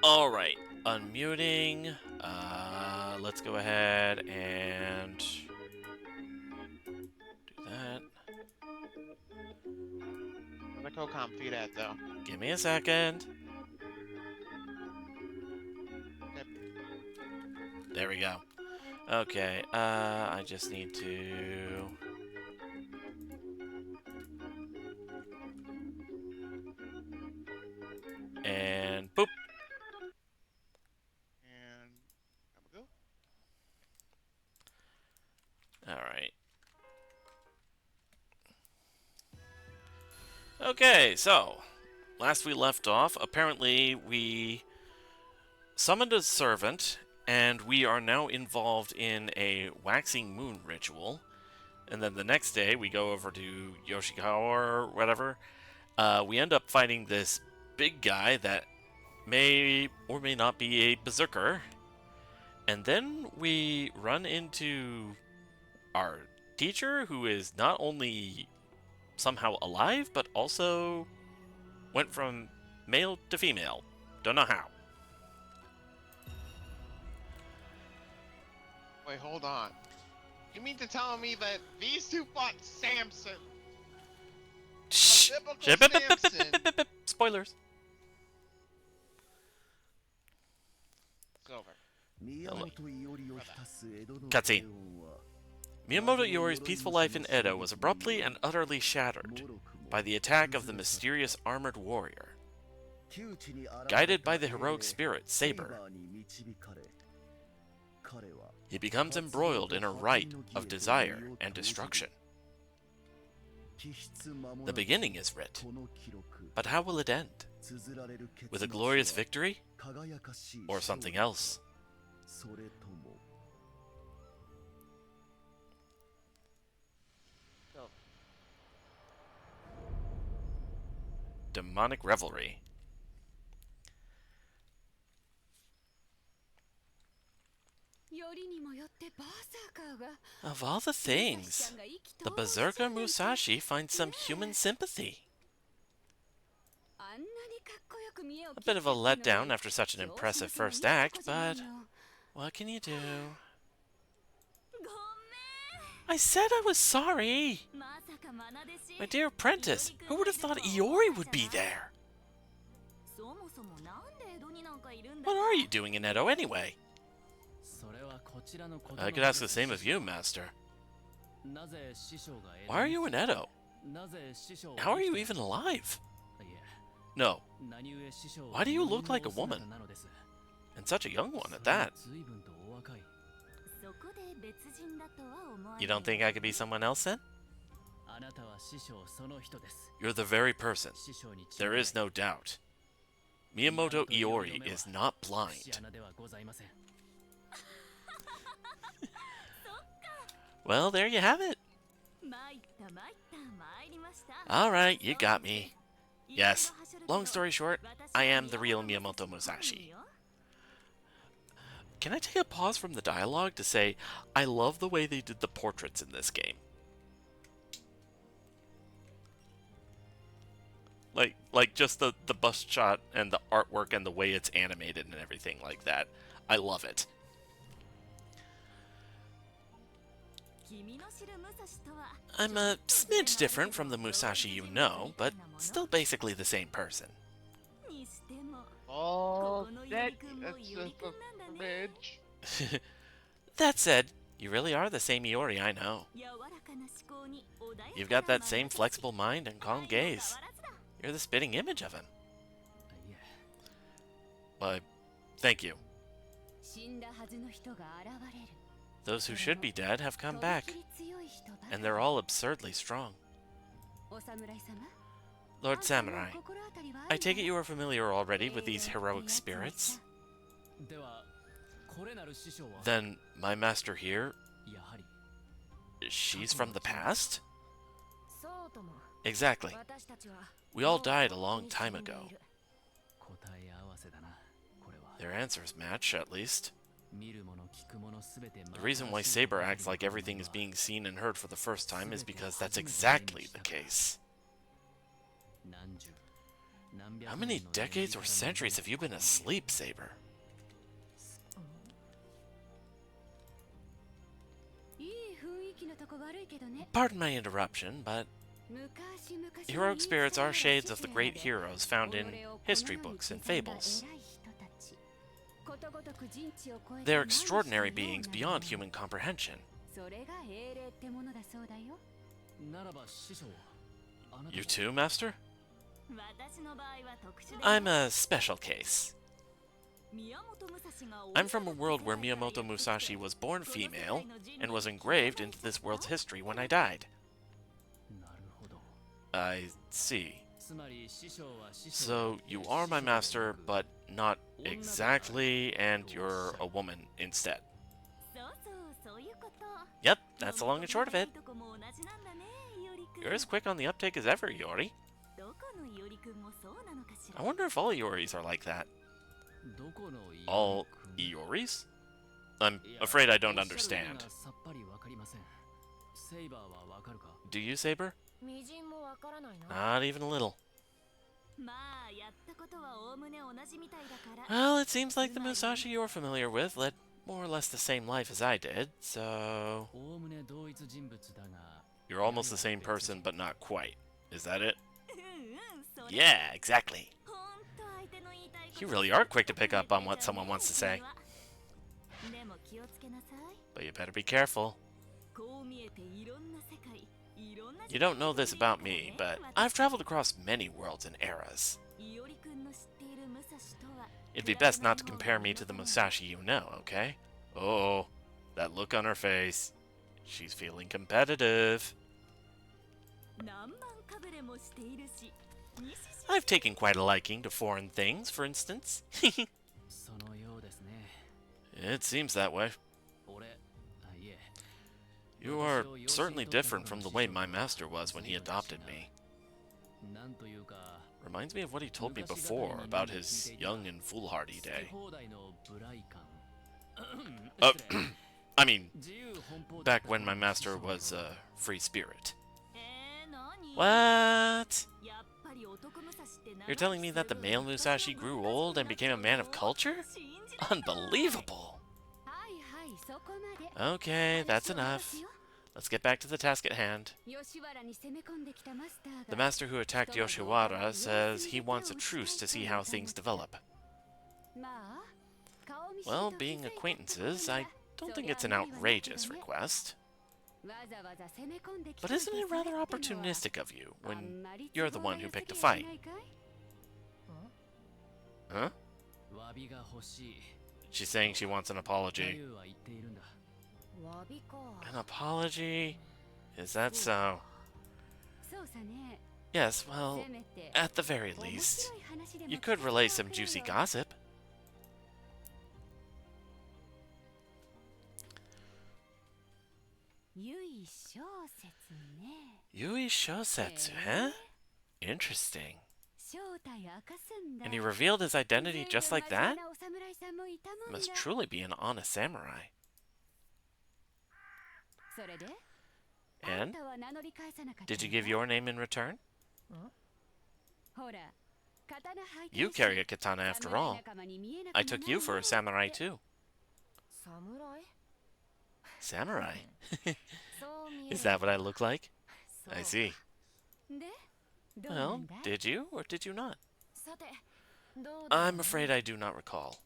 Alright, unmuting. Let's go ahead and do that. Where the co-com feed at, though? Give me a second. Okay. There we go. Okay, I just need to... And boop! And there we go. Alright. Okay, so, last we left off, apparently we summoned a servant, and we are now involved in a waxing moon ritual. And then the next day, we go over to Yoshikawa or whatever. We end up fighting this big guy that may or may not be a berserker. And then we run into our teacher, who is not only somehow alive, but also went from male to female. Don't know how. Wait, hold on. You mean to tell me that these two fought Samson? Shh. Biblical Samson. Spoilers. It's over. Cutscene. Miyamoto Iori's peaceful life in Edo was abruptly and utterly shattered by the attack of the mysterious armored warrior. Guided by the heroic spirit, Saber, he becomes embroiled in a rite of desire and destruction. The beginning is writ, but how will it end? With a glorious victory? Or something else? Demonic revelry. Of all the things, the berserker Musashi finds some human sympathy. A bit of a letdown after such an impressive first act, but what can you do? I said I was sorry! My dear apprentice, who would have thought Iori would be there? What are you doing in Edo anyway? I could ask the same of you, Master. Why are you in Edo? How are you even alive? No. Why do you look like a woman? And such a young one at that. You don't think I could be someone else then? You're the very person. There is no doubt. Miyamoto Iori is not blind. Well, there you have it. Alright, you got me. Yes, long story short, I am the real Miyamoto Musashi. Can I take a pause from the dialogue to say, I love the way they did the portraits in this game. Like just the bust shot and the artwork and the way it's animated and everything like that. I love it. I'm a smidge different from the Musashi you know, but still basically the same person. Oh, that's a bitch. That said, you really are the same Iori I know. You've got that same flexible mind and calm gaze. You're the spitting image of him. Why, thank you. Those who should be dead have come back, and they're all absurdly strong. Lord Samurai, I take it you are familiar already with these heroic spirits? Then, my master here, she's from the past? Exactly. We all died a long time ago. Their answers match, at least. The reason why Saber acts like everything is being seen and heard for the first time is because that's exactly the case. How many decades or centuries have you been asleep, Saber? Pardon my interruption, but heroic spirits are shades of the great heroes found in history books and fables. They're extraordinary beings beyond human comprehension. You too, Master? I'm a special case. I'm from a world where Miyamoto Musashi was born female and was engraved into this world's history when I died. I see. So you are my master, but not exactly, and you're a woman instead. Yep, that's the long and short of it. You're as quick on the uptake as ever, Yori. I wonder if all Ioris are like that. All Ioris? I'm afraid I don't understand. Do you, Saber? Not even a little. Well, it seems like the Musashi you're familiar with led more or less the same life as I did, so... You're almost the same person, but not quite. Is that it? Yeah, exactly. You really are quick to pick up on what someone wants to say. But you better be careful. You don't know this about me, but I've traveled across many worlds and eras. It'd be best not to compare me to the Musashi you know, okay? Oh, that look on her face. She's feeling competitive. I've taken quite a liking to foreign things, for instance. It seems that way. You are certainly different from the way my master was when he adopted me. Reminds me of what he told me before about his young and foolhardy day. I mean, back when my master was a free spirit. What? You're telling me that the male Musashi grew old and became a man of culture? Unbelievable! Okay, that's enough. Let's get back to the task at hand. The master who attacked Yoshiwara says he wants a truce to see how things develop. Well, being acquaintances, I don't think it's an outrageous request. But isn't it rather opportunistic of you when you're the one who picked a fight? Huh? She's saying she wants an apology. An apology? Is that so? Yes, well, at the very least, you could relay some juicy gossip. Yui Shosetsu, huh? Interesting. And he revealed his identity just like that? Must truly be an honest samurai. And? Did you give your name in return? You carry a katana after all. I took you for a samurai too. Samurai? Is that what I look like? I see. Well, did you or did you not? I'm afraid I do not recall.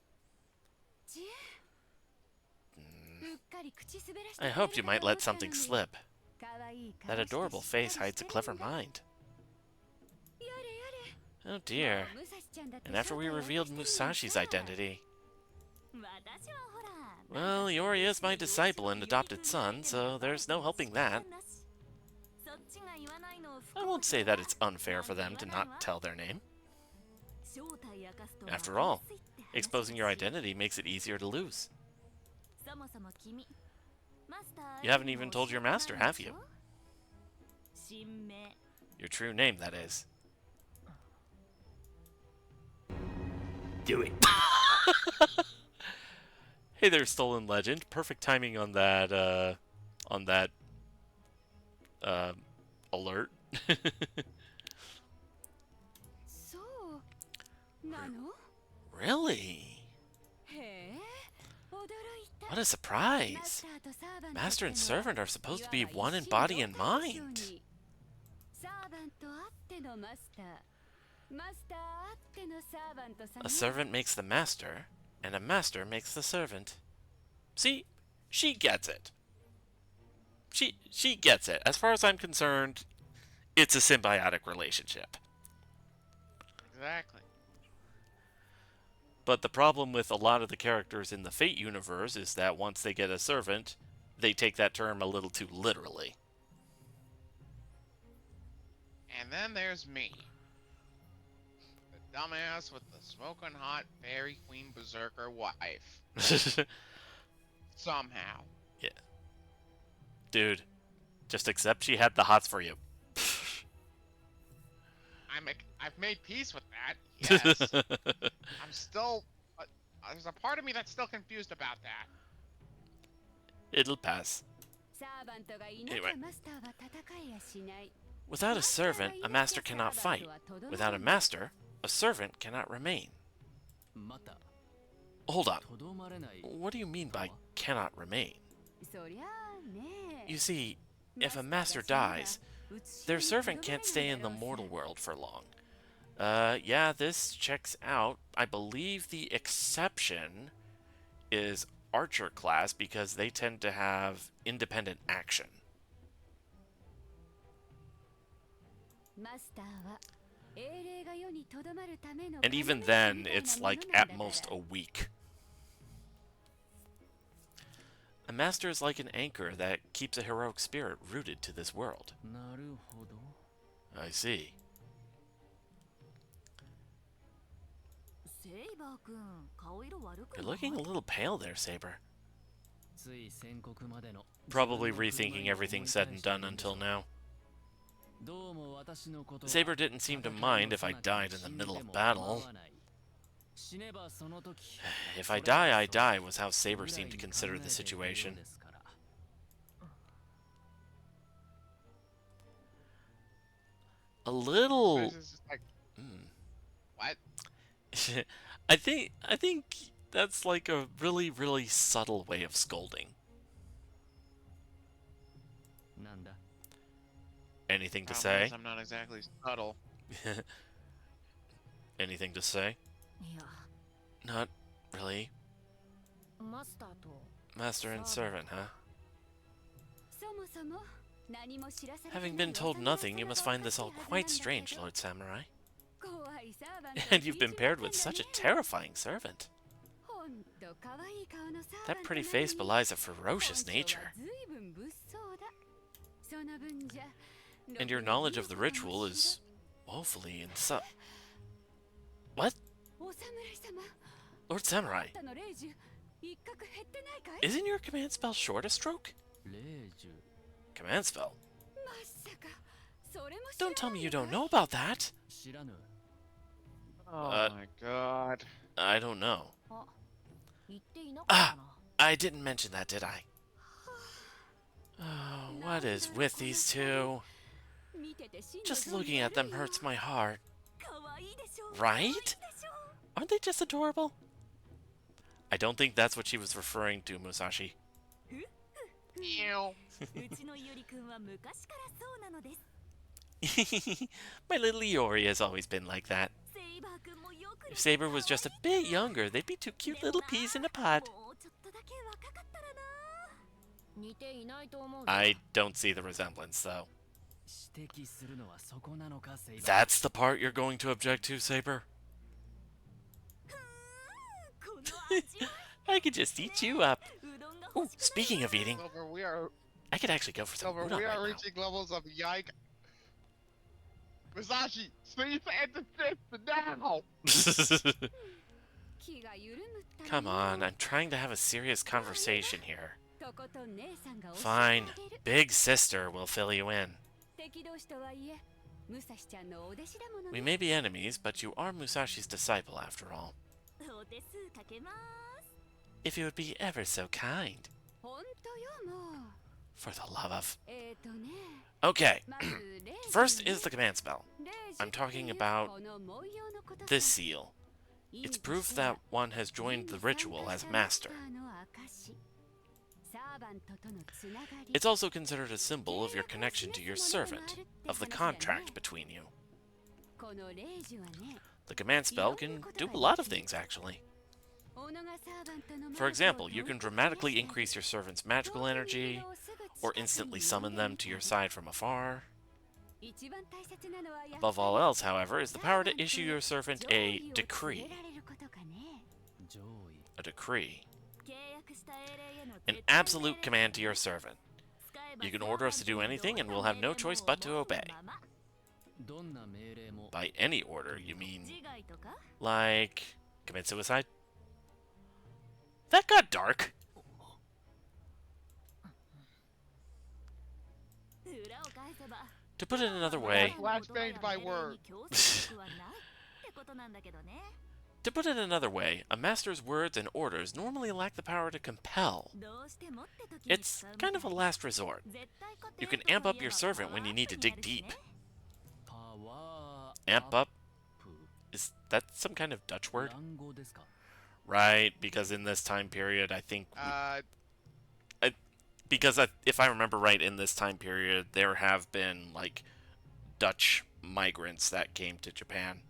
I hoped you might let something slip. That adorable face hides a clever mind. Oh dear. And after we revealed Musashi's identity... Well, Yori is my disciple and adopted son, so there's no helping that. I won't say that it's unfair for them to not tell their name. After all, exposing your identity makes it easier to lose. You haven't even told your master, have you? Your true name, that is. Do it. Hey there, Stolen Legend. Perfect timing on that, alert. Really? What a surprise! Master and servant are supposed to be one in body and mind. A servant makes the master, and a master makes the servant. See? She gets it. She gets it. As far as I'm concerned, it's a symbiotic relationship. Exactly. But the problem with a lot of the characters in the Fate universe is that once they get a servant, they take that term a little too literally. And then there's me. The dumbass with the smoking hot fairy queen berserker wife. Somehow. Yeah. Dude, just accept she had the hots for you. I've made peace with that. Yes. I'm still. There's a part of me that's still confused about that. It'll pass. Anyway. Without a servant, a master cannot fight. Without a master, a servant cannot remain. Hold on. What do you mean by cannot remain? You see, if a master dies, their servant can't stay in the mortal world for long. Yeah, this checks out. I believe the exception is archer class because they tend to have independent action. And even then, it's like at most a week. A master is like an anchor that keeps a heroic spirit rooted to this world. I see. You're looking a little pale there, Saber. Probably rethinking everything said and done until now. Saber didn't seem to mind if I died in the middle of battle. If I die was how Saber seemed to consider the situation. A little... Like, what? I think that's like a really, really subtle way of scolding. Anything to say? I'm not exactly subtle. Anything to say? Not really. Master and servant, huh? Having been told nothing, you must find this all quite strange, Lord Samurai. And you've been paired with such a terrifying servant. That pretty face belies a ferocious nature. And your knowledge of the ritual is woefully What? Lord Samurai, isn't your command spell short a stroke? Command spell? Don't tell me you don't know about that! Oh my god. I don't know. Ah! I didn't mention that, did I? Oh, what is with these two? Just looking at them hurts my heart. Right? Aren't they just adorable? I don't think that's what she was referring to, Musashi. Ew. My little Iori has always been like that. If Saber was just a bit younger, they'd be two cute little peas in a pod. I don't see the resemblance, though. That's the part you're going to object to, Saber? I could just eat you up. Ooh, speaking of eating, Silver, I could actually go for some Silver, udon we are right reaching levels of yike. Musashi, cease and desist now! now. Come on, I'm trying to have a serious conversation here. Fine, big sister will fill you in. We may be enemies, but you are Musashi's disciple after all. If you would be ever so kind. For the love of... Okay, first is the command spell. I'm talking about this seal. It's proof that one has joined the ritual as master. It's also considered a symbol of your connection to your servant, of the contract between you. The command spell can do a lot of things, actually. For example, you can dramatically increase your servant's magical energy, or instantly summon them to your side from afar. Above all else, however, is the power to issue your servant a decree. A decree. An absolute command to your servant. You can order us to do anything and we'll have no choice but to obey. By any order, you mean... like... commit suicide? That got dark. To put it another way, Blasphemed by word. To put it another way, a master's words and orders normally lack the power to compel. It's kind of a last resort. You can amp up your servant when you need to dig deep. Amp up? Is that some kind of Dutch word? Right, because in this time period, I think... if I remember right, in this time period, there have been, like, Dutch migrants that came to Japan.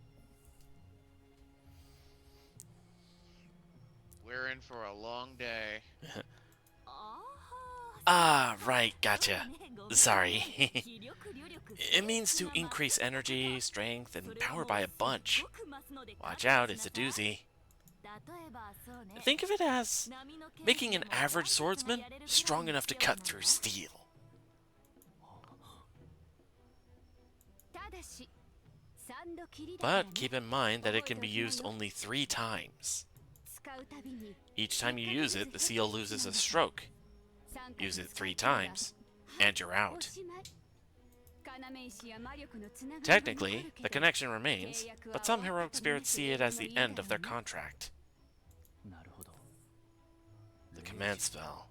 We're in for a long day. Ah, right, gotcha. Sorry. It means to increase energy, strength, and power by a bunch. Watch out, it's a doozy. Think of it as making an average swordsman strong enough to cut through steel. But keep in mind that it can be used only 3 times. Each time you use it, the seal loses a stroke. Use it 3 times, and you're out. Technically, the connection remains, but some heroic spirits see it as the end of their contract. The command spell.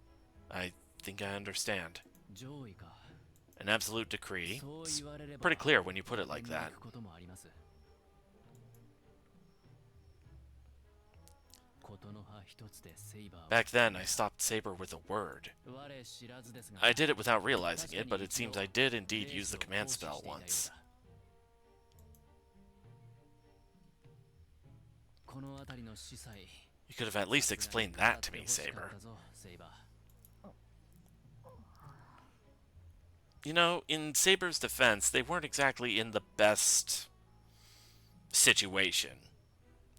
I think I understand. An absolute decree. It's pretty clear when you put it like that. Back then, I stopped Saber with a word. I did it without realizing it, but it seems I did indeed use the command spell once. You could have at least explained that to me, Saber. You know, in Saber's defense, they weren't exactly in the best situation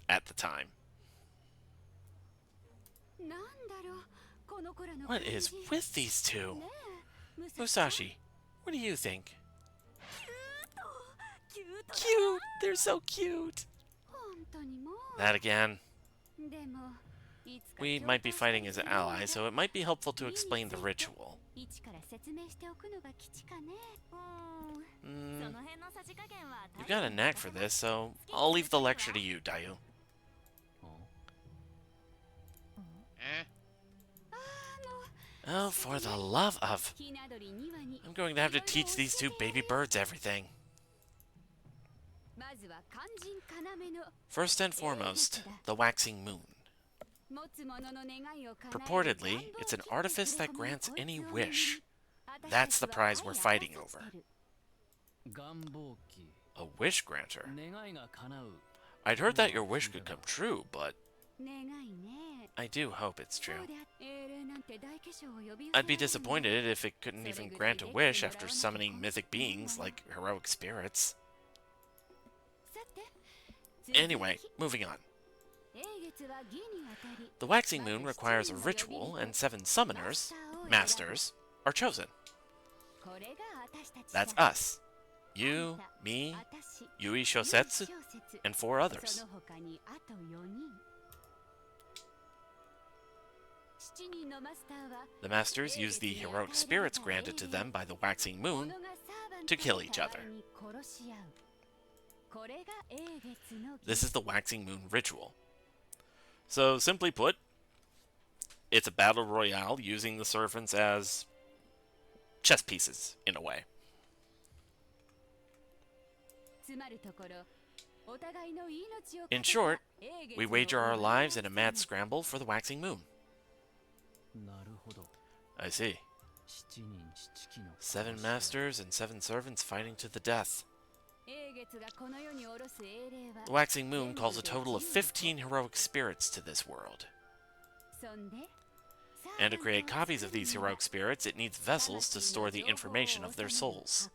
at the time. What is with these two? Musashi, what do you think? Cute! They're so cute! That again. We might be fighting as allies, so it might be helpful to explain the ritual. You've got a knack for this, so I'll leave the lecture to you, Dayu. Oh, for the love of... I'm going to have to teach these 2 baby birds everything. First and foremost, the waxing moon. Purportedly, it's an artifice that grants any wish. That's the prize we're fighting over. A wish granter? I'd heard that your wish could come true, but... I do hope it's true. I'd be disappointed if it couldn't even grant a wish after summoning mythic beings like heroic spirits. Anyway, moving on. The waxing moon requires a ritual, and 7 summoners, masters, are chosen. That's us. You, me, Yui Shosetsu, and 4 others. The masters use the heroic spirits granted to them by the waxing moon to kill each other. This is the waxing moon ritual. So, simply put, it's a battle royale using the servants as chess pieces, in a way. In short, we wager our lives in a mad scramble for the waxing moon. I see. 7 masters and 7 servants fighting to the death. The waxing moon calls a total of 15 heroic spirits to this world. And to create copies of these heroic spirits, it needs vessels to store the information of their souls.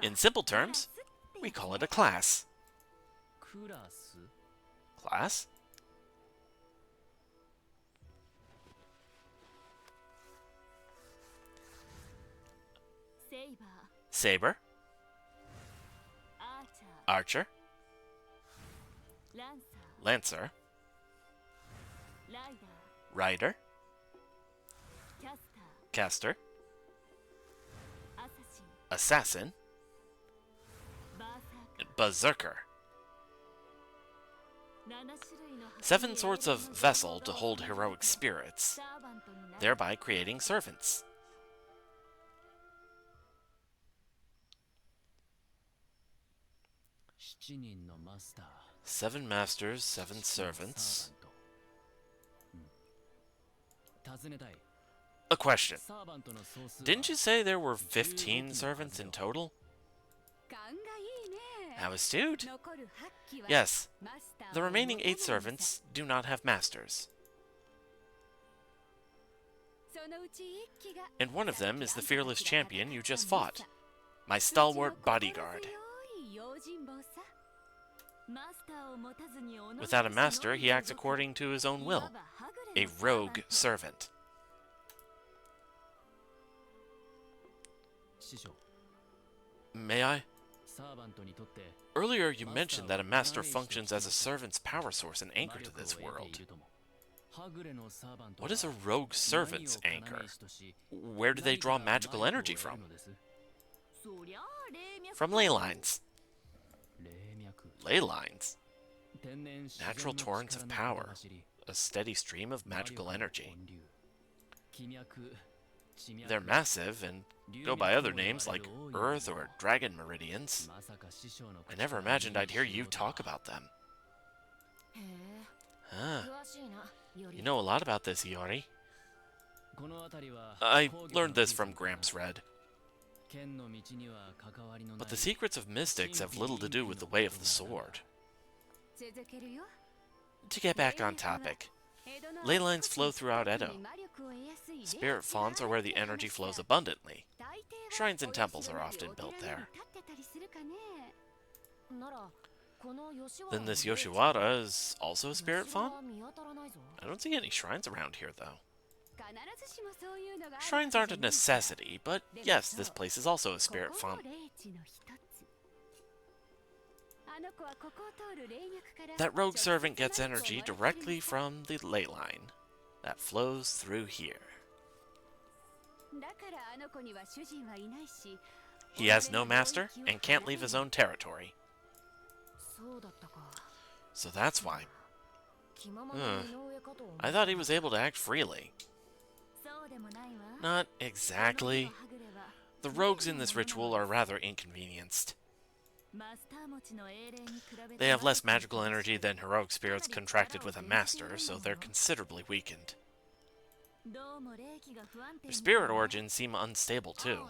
In simple terms, we call it a class. Class? Saber, Archer, Lancer, Rider, caster, assassin, and berserker. 7 sorts of vessel to hold heroic spirits, thereby creating servants. Seven masters, 7 servants. A question. Didn't you say there were 15 servants in total? How astute. Yes, the remaining 8 servants do not have masters. And one of them is the fearless champion you just fought, my stalwart bodyguard. Without a master, he acts according to his own will, a rogue servant. May I? Earlier you mentioned that a master functions as a servant's power source and anchor to this world. What is a rogue servant's anchor? Where do they draw magical energy from? From ley lines. Ley lines? Natural torrents of power. A steady stream of magical energy. They're massive and go by other names like Earth or Dragon Meridians. I never imagined I'd hear you talk about them. Huh. You know a lot about this, Iori. I learned this from Gramps Red. But the secrets of mystics have little to do with the way of the sword. To get back on topic, ley lines flow throughout Edo. Spirit fonts are where the energy flows abundantly. Shrines and temples are often built there. Then this Yoshiwara is also a spirit font? I don't see any shrines around here, though. Shrines aren't a necessity, but yes, this place is also a spirit font. That rogue servant gets energy directly from the ley line that flows through here. He has no master and can't leave his own territory. So that's why. I thought he was able to act freely. Not exactly. The rogues in this ritual are rather inconvenienced. They have less magical energy than heroic spirits contracted with a master, so they're considerably weakened. Their spirit origins seem unstable too.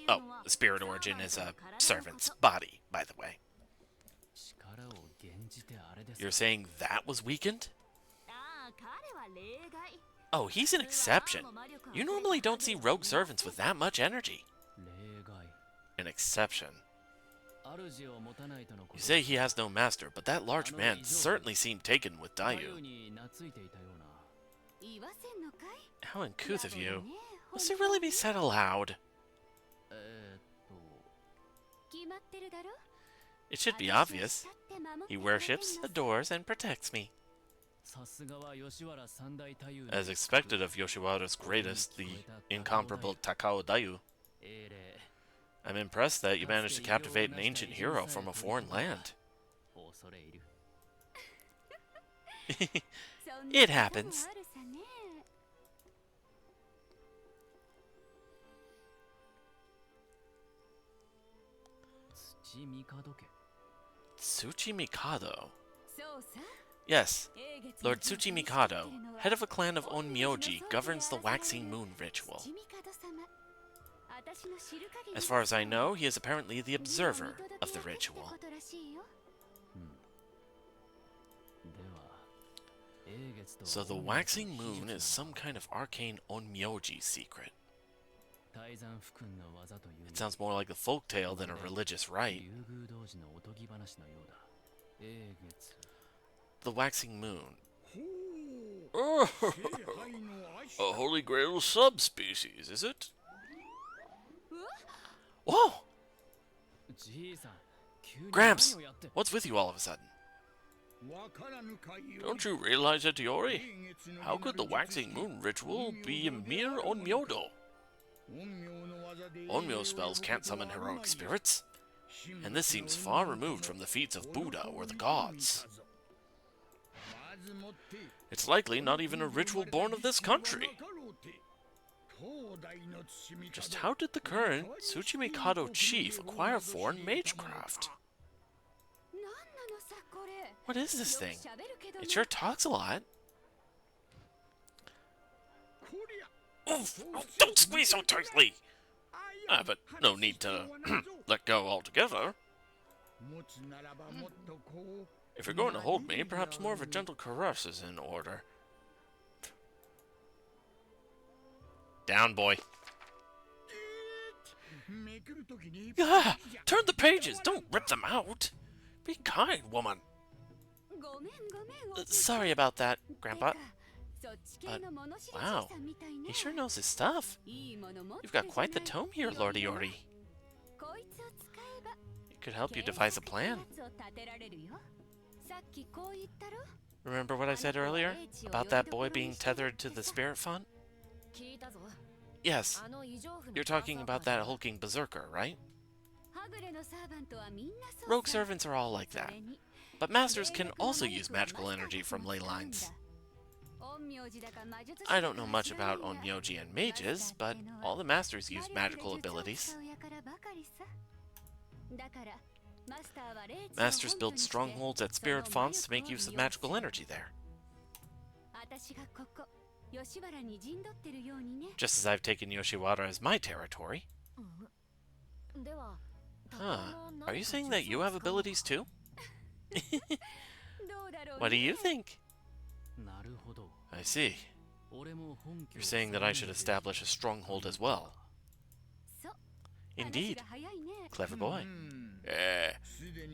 Oh, the spirit origin is a servant's body, by the way. You're saying that was weakened? Oh, he's an exception. You normally don't see rogue servants with that much energy. An exception. You say he has no master, but that large man certainly seemed taken with Dayu. How uncouth of you. Must it really be said aloud? It should be obvious. He worships, adores, and protects me. As expected of Yoshiwara's greatest, the incomparable Takao Dayu. I'm impressed that you managed to captivate an ancient hero from a foreign land. It happens. Tsuchi Mikado? Yes, Lord Tsuchi Mikado, head of a clan of Onmyoji, governs the Waxing Moon ritual. As far as I know, he is apparently the observer of the ritual. So the Waxing Moon is some kind of arcane Onmyoji secret. It sounds more like a folktale than a religious rite. The Waxing Moon. Oh, a holy grail subspecies, is it? Whoa! Gramps, what's with you all of a sudden? Don't you realize it, Yori? How could the waxing moon ritual be a mere onmyodo? Onmyo spells can't summon heroic spirits, and this seems far removed from the feats of Buddha or the gods. It's likely not even a ritual born of this country. Just how did the current Tsuchimikado chief acquire foreign magecraft? What is this thing? It sure talks a lot. Oof! Oh, don't squeeze so tightly! But no need to let go altogether. If you're going to hold me, perhaps more of a gentle caress is in order. Down, boy. Ah, turn the pages, don't rip them out. Be kind, woman. Sorry about that, Grandpa. But, wow, he sure knows his stuff. You've got quite the tome here, Lordy Yori. It could help you devise a plan. Remember what I said earlier? About that boy being tethered to the spirit font? Yes. You're talking about that hulking berserker, right? Rogue servants are all like that. But masters can also use magical energy from ley lines. I don't know much about onmyoji and mages, but all the masters use magical abilities. Masters build strongholds at spirit fonts to make use of magical energy there. Just as I've taken Yoshiwara as my territory. Huh. Are you saying that you have abilities too? What do you think? I see. You're saying that I should establish a stronghold as well. Indeed. Clever boy.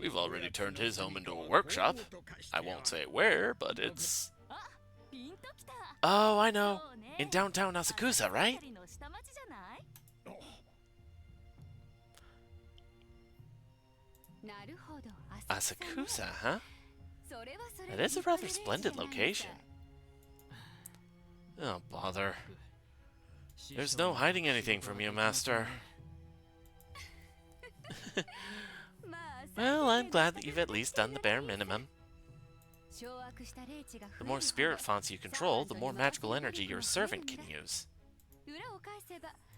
We've already turned his home into a workshop. I won't say where, but it's... Oh, I know. In downtown Asakusa, right? Asakusa, huh? That is a rather splendid location. Oh, bother. There's no hiding anything from you, Master. Well, I'm glad that you've at least done the bare minimum. The more spirit fonts you control, the more magical energy your servant can use.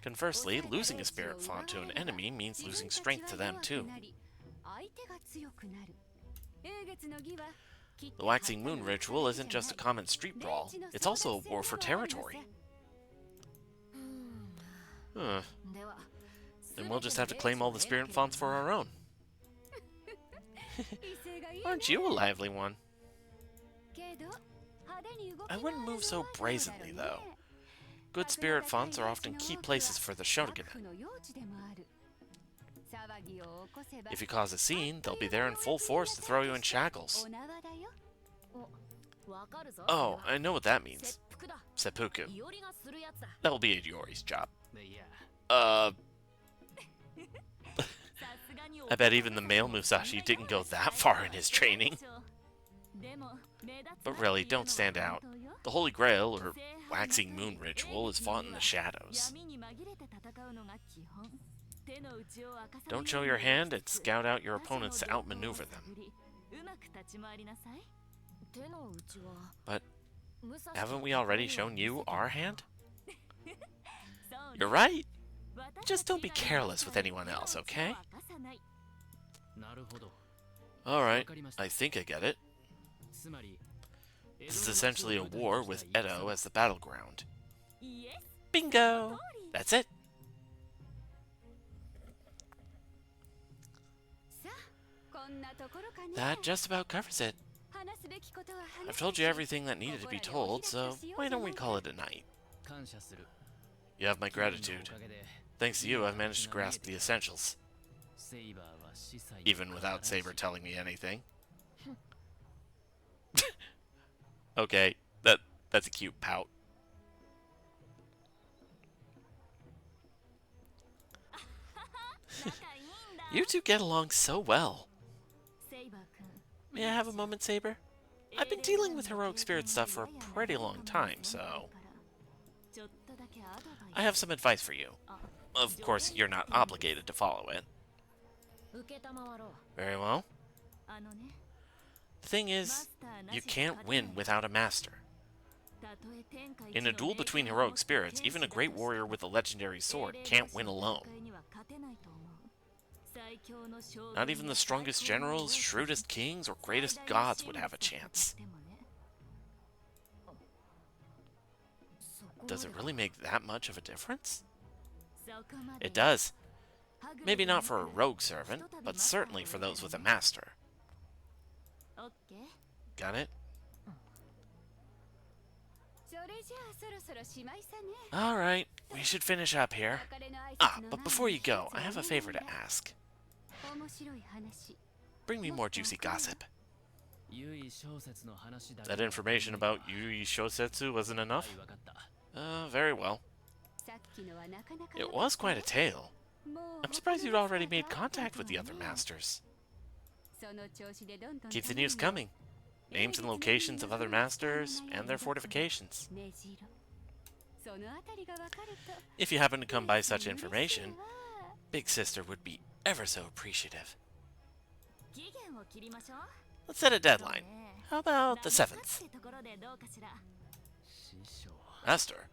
Conversely, losing a spirit font to an enemy means losing strength to them too. The Waxing Moon ritual isn't just a common street brawl, it's also a war for territory. Huh. Then we'll just have to claim all the spirit fonts for our own. Aren't you a lively one? I wouldn't move so brazenly, though. Good spirit fonts are often key places for the shogunate. If you cause a scene, they'll be there in full force to throw you in shackles. Oh, I know what that means. Seppuku. That'll be Yori's job. I bet even the male Musashi didn't go that far in his training. But really, don't stand out. The Holy Grail, or Waxing Moon ritual, is fought in the shadows. Don't show your hand and scout out your opponents to outmaneuver them. But haven't we already shown you our hand? You're right. Just don't be careless with anyone else, okay? Alright, I think I get it. This is essentially a war with Edo as the battleground. Bingo! That's it. That just about covers it. I've told you everything that needed to be told, so why don't we call it a night? You have my gratitude. Thanks to you, I've managed to grasp the essentials. Even without Saber telling me anything. Okay, that's a cute pout. You two get along so well. May I have a moment, Saber? I've been dealing with heroic spirit stuff for a pretty long time, so I have some advice for you. Of course, you're not obligated to follow it. Very well. The thing is, you can't win without a master. In a duel between heroic spirits, even a great warrior with a legendary sword can't win alone. Not even the strongest generals, shrewdest kings, or greatest gods would have a chance. Does it really make that much of a difference? It does. Maybe not for a rogue servant, but certainly for those with a master. Got it? Alright, we should finish up here. Ah, but before you go, I have a favor to ask. Bring me more juicy gossip. That information about Yui Shosetsu wasn't enough? Very well. It was quite a tale. I'm surprised you'd already made contact with the other masters. Keep the news coming. Names and locations of other masters, and their fortifications. If you happen to come by such information, Big Sister would be ever so appreciative. Let's set a deadline. How about the 7th? Master,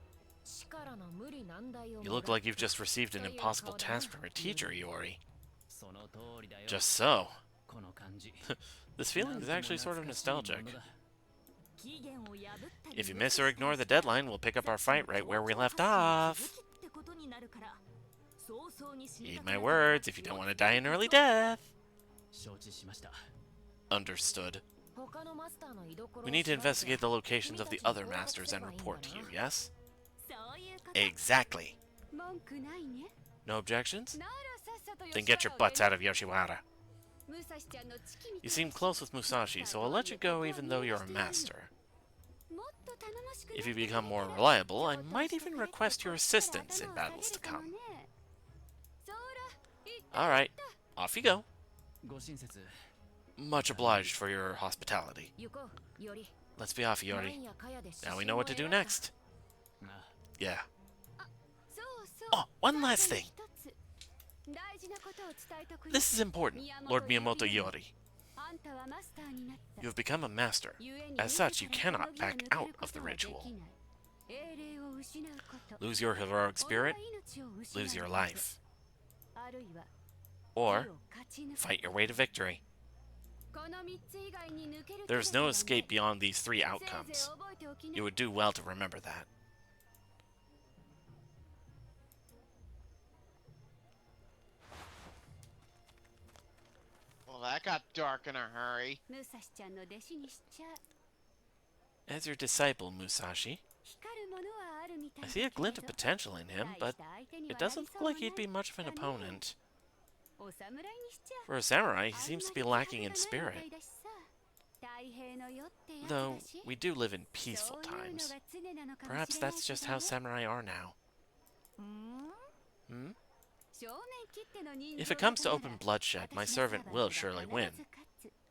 you look like you've just received an impossible task from a teacher, Iori. Just so. This feeling is actually sort of nostalgic. If you miss or ignore the deadline, we'll pick up our fight right where we left off. Heed my words if you don't want to die an early death. Understood. We need to investigate the locations of the other masters and report to you, yes? Exactly. No objections? Then get your butts out of Yoshiwara. You seem close with Musashi, so I'll let you go even though you're a master. If you become more reliable, I might even request your assistance in battles to come. Alright, off you go. Much obliged for your hospitality. Let's be off, Iori. Now we know what to do next. Yeah. Oh, one last thing. This is important, Lord Miyamoto Iori. You have become a master. As such, you cannot back out of the ritual. Lose your heroic spirit, lose your life. Or, fight your way to victory. There is no escape beyond these 3 outcomes. You would do well to remember that. Well, that got dark in a hurry. As your disciple, Musashi, I see a glint of potential in him, but it doesn't look like he'd be much of an opponent. For a samurai, he seems to be lacking in spirit. Though, we do live in peaceful times. Perhaps that's just how samurai are now. Hmm? If it comes to open bloodshed, my servant will surely win.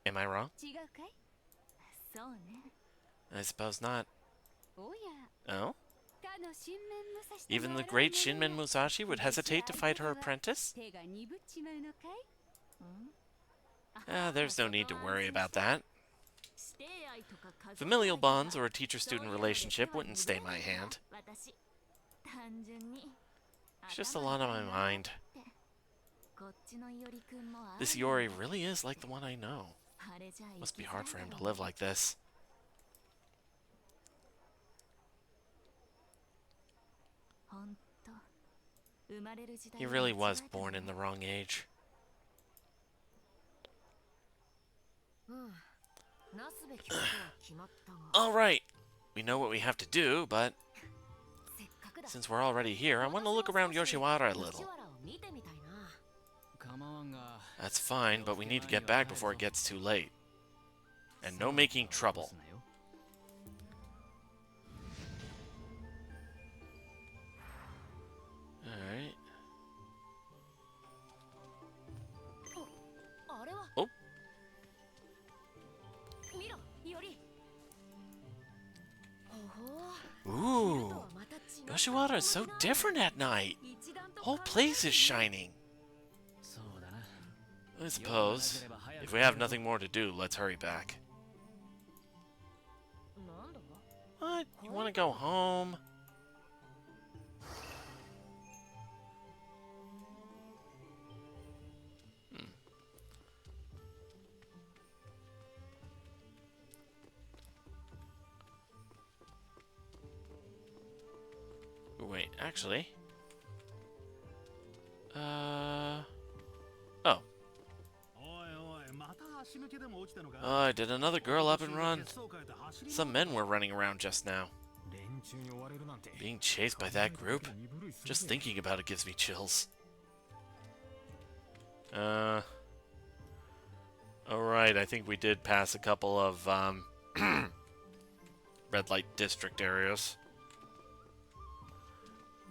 Am I wrong? I suppose not. Oh? Even the great Shinmen Musashi would hesitate to fight her apprentice? There's no need to worry about that. Familial bonds or a teacher-student relationship wouldn't stay my hand. It's just a lot on my mind. This Iori really is like the one I know. Must be hard for him to live like this. He really was born in the wrong age. Alright, we know what we have to do, but since we're already here, I want to look around Yoshiwara a little. That's fine, but we need to get back before it gets too late. And no making trouble. Alright. Oh. Yoshiwara is so different at night. Whole place is shining. I suppose. If we have nothing more to do, let's hurry back. What? You want to go home? Wait, actually. Oh. Oh, I did another girl up and run. Some men were running around just now. Being chased by that group? Just thinking about it gives me chills. Alright, I think we did pass a couple of, red light district areas.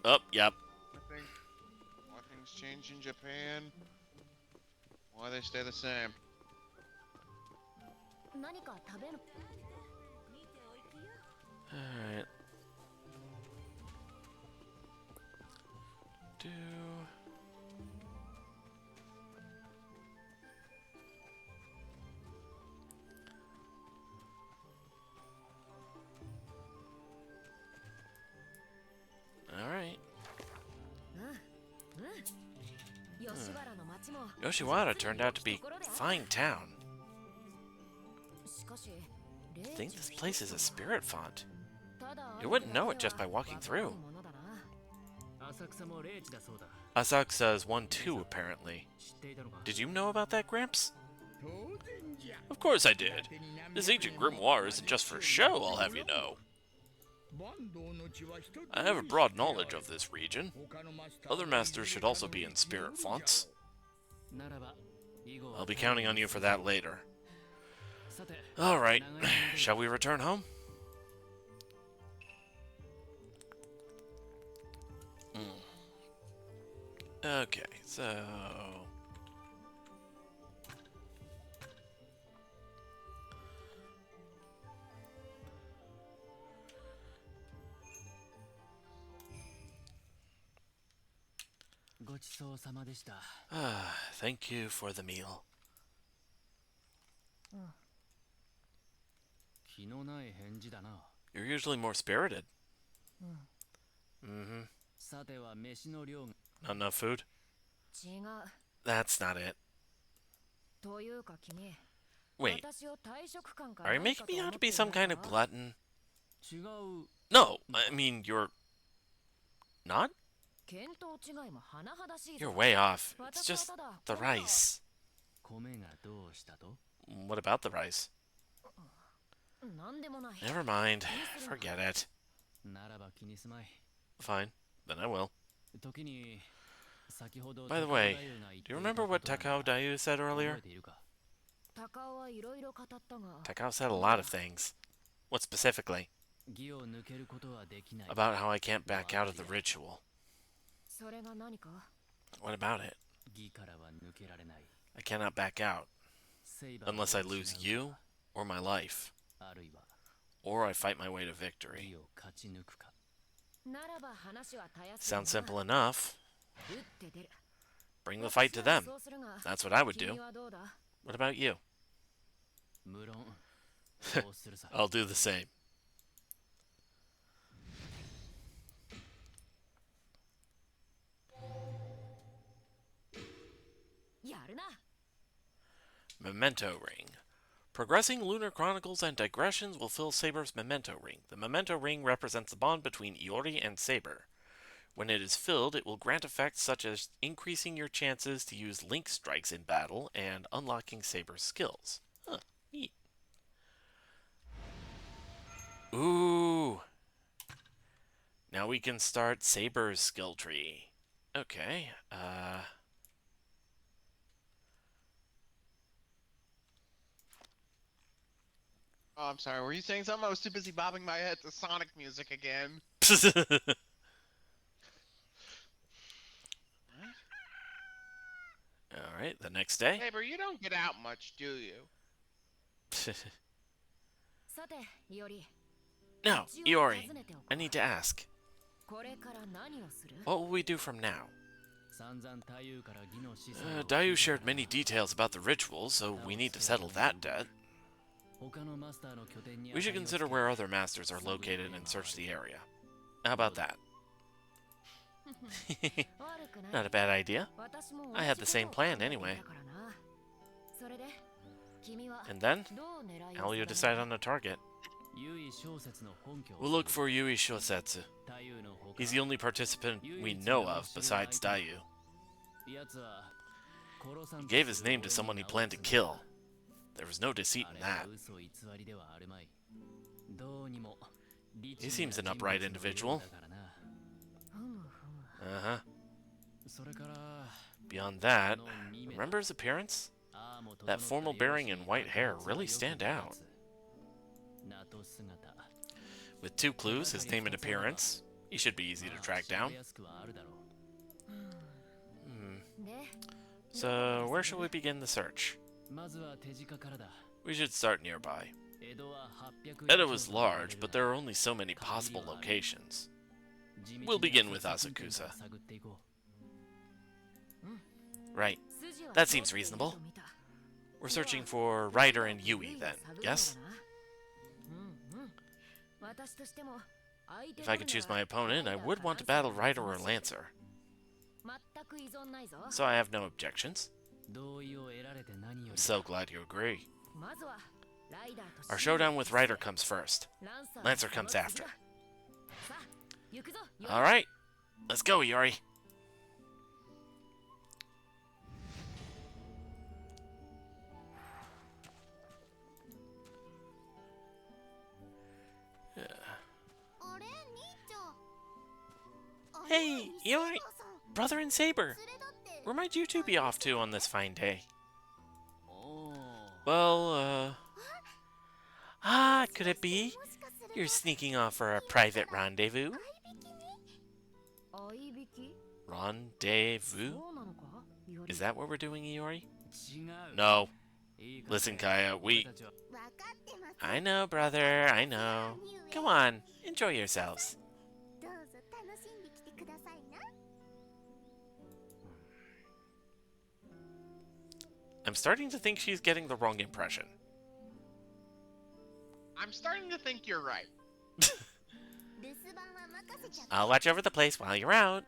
Oh, yep. Why things change in Japan? Why they stay the same? Alright. Alright. Yoshiwara turned out to be a fine town. I think this place is a spirit font. You wouldn't know it just by walking through. Asakusa is one too, apparently. Did you know about that, Gramps? Of course I did. This ancient grimoire isn't just for show, I'll have you know. I have a broad knowledge of this region. Other masters should also be in spirit fonts. I'll be counting on you for that later. Alright, shall we return home? Okay, so... thank you for the meal. You're usually more spirited. Mm-hmm. Not enough food? That's not it. Wait, are you making me out to be some kind of glutton? No, I mean, you're... not? You're way off. It's just the rice. What about the rice? Never mind. Forget it. Fine. Then I will. By the way, do you remember what Takao Dayu said earlier? Takao said a lot of things. What specifically? About how I can't back out of the ritual. What about it? I cannot back out. Unless I lose you, or my life. Or I fight my way to victory. Sounds simple enough. Bring the fight to them. That's what I would do. What about you? I'll do the same. Memento Ring. Progressing Lunar Chronicles and Digressions will fill Saber's Memento Ring. The Memento Ring represents the bond between Iori and Saber. When it is filled, it will grant effects such as increasing your chances to use Link strikes in battle and unlocking Saber's skills. Huh, neat. Ooh. Now we can start Saber's skill tree. Okay, Oh, I'm sorry. Were you saying something? I was too busy bobbing my head to Sonic music again. Alright, the next day. Saber, you don't get out much, do you? Now, Iori, I need to ask. What will we do from now? Dayu shared many details about the ritual, so we need to settle that debt. We should consider where other masters are located and search the area. How about that? Not a bad idea. I had the same plan anyway. And then, how will you decide on a target? We'll look for Yui Shosetsu. He's the only participant we know of besides Dayu. He gave his name to someone he planned to kill. There was no deceit in that. He seems an upright individual. Uh-huh. Beyond that, remember his appearance? That formal bearing and white hair really stand out. With 2 clues, his name and appearance, he should be easy to track down. So, where shall we begin the search? We should start nearby. Edo is large, but there are only so many possible locations. We'll begin with Asakusa. Right. That seems reasonable. We're searching for Ryder and Yui, then, yes? If I could choose my opponent, I would want to battle Ryder or Lancer. So I have no objections. I'm so glad you agree. Our showdown with Ryder comes first. Lancer comes after. Alright, let's go, Yuri. Hey, Yuri! Brother and Saber! Where might you two be off to on this fine day? Well, could it be? You're sneaking off for a private rendezvous? Rendezvous? Is that what we're doing, Iori? No. Listen, Kaya, I know, brother, I know. Come on, enjoy yourselves. I'm starting to think she's getting the wrong impression. I'm starting to think you're right. I'll watch over the place while you're out.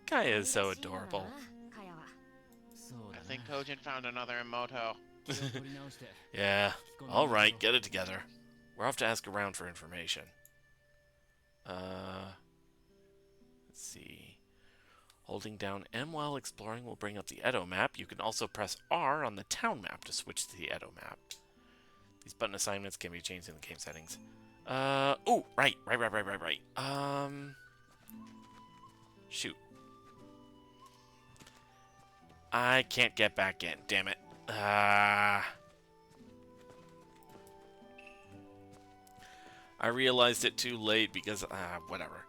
Kaya is so adorable. I think Kojin found another Emoto. Yeah, alright, get it together. We're off to ask around for information. Let's see. Holding down M while exploring will bring up the Edo map. You can also press R on the town map to switch to the Edo map. These button assignments can be changed in the game settings. Oh, right. Shoot. I can't get back in, damn it. I realized it too late because, whatever.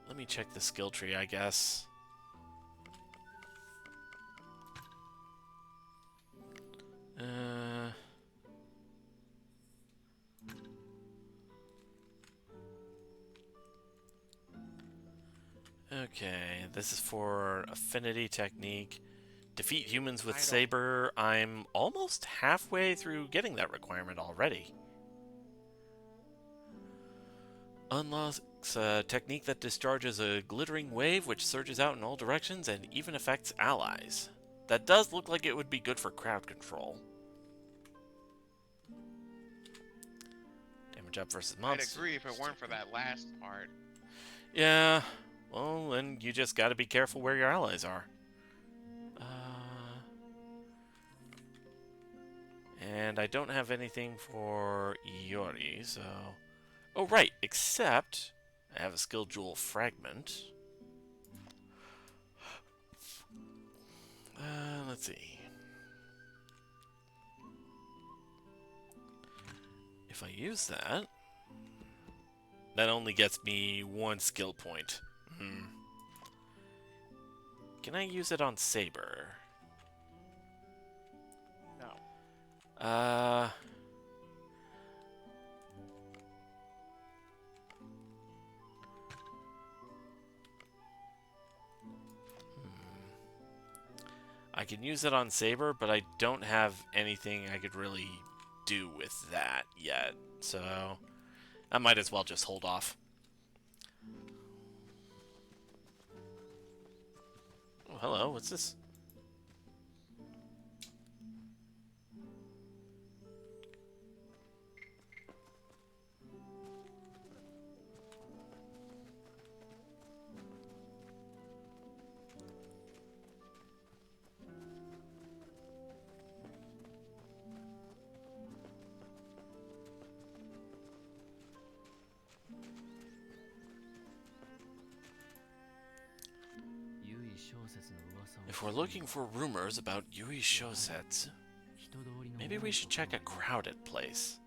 Let me check the skill tree, I guess. Okay, this is for affinity technique. Defeat humans with saber. I'm almost halfway through getting that requirement already. Unlocks a technique that discharges a glittering wave which surges out in all directions and even affects allies. That does look like it would be good for crowd control. Damage up versus monsters. I'd agree if it weren't for that last part. Yeah, well, then you just gotta be careful where your allies are. And I don't have anything for Iori, so... Oh, right, except I have a skill jewel fragment. Let's see. If I use that, that only gets me 1 skill point. Can I use it on Saber? No. Uh... I can use it on Saber, but I don't have anything I could really do with that yet. So I might as well just hold off. Oh, hello. What's this? If we're looking for rumors about Yui Shosetsu, maybe we should check a crowded place.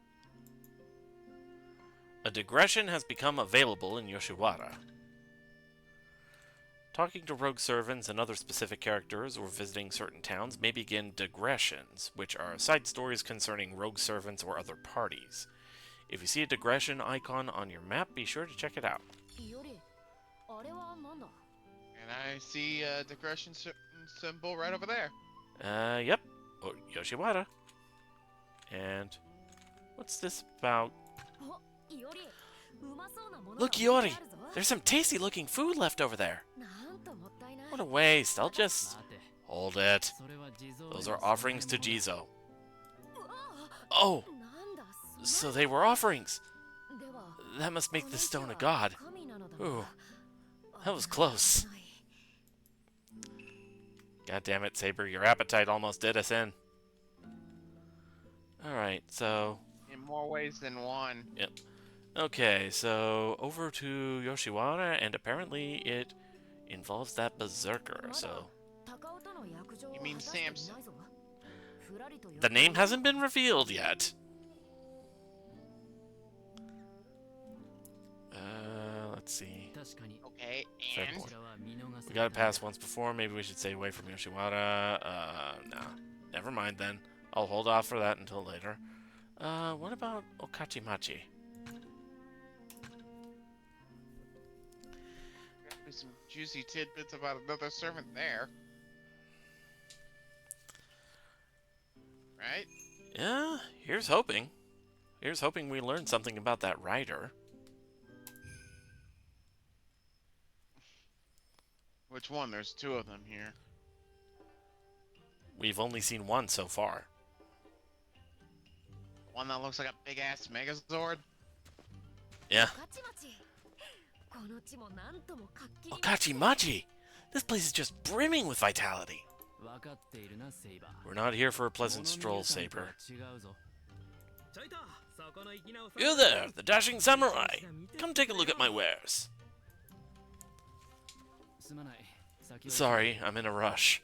A digression has become available in Yoshiwara. Talking to rogue servants and other specific characters or visiting certain towns may begin digressions, which are side stories concerning rogue servants or other parties. If you see a digression icon on your map, be sure to check it out. And I see a digression symbol right over there. Yep. Oh, Yoshiwara. And what's this about? Look, Iori! There's some tasty looking food left over there. What a waste. I'll just... Hold it. Those are offerings to Jizo. Oh! So they were offerings. That must make this stone a god. Ooh. That was close. God damn it, Saber. Your appetite almost did us in. Alright, so... In more ways than one. Yep. Okay, so over to Yoshiwara, and apparently it involves that berserker, so... You mean Samson? The name hasn't been revealed yet. Let's see. Okay, Fair and? point. We got it passed once before, maybe we should stay away from Yoshiwara. Nah. Never mind then. I'll hold off for that until later. What about Okachimachi? There's some juicy tidbits about another servant there. Right? Yeah, here's hoping. Here's hoping we learn something about that rider. Which one? There's two of them here. We've only seen one so far. One that looks like a big ass Megazord? Yeah. Okachimachi! This place is just brimming with vitality. We're not here for a pleasant stroll, Saber. You there, the dashing samurai! Come take a look at my wares. Sorry, I'm in a rush.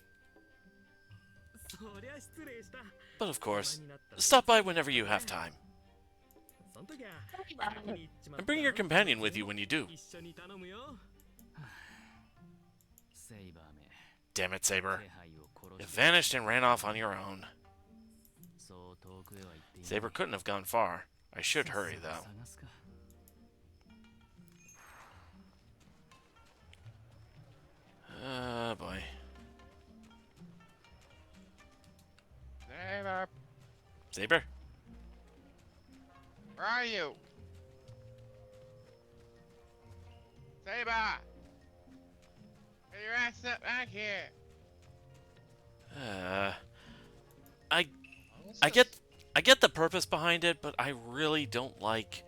But of course, stop by whenever you have time. And bring your companion with you when you do. Damn it, Saber. You vanished and ran off on your own. Saber couldn't have gone far. I should hurry, though. Oh, boy. Saber, Saber? where are you? Saber! Get your ass up back here! I get the purpose behind it, but I really don't like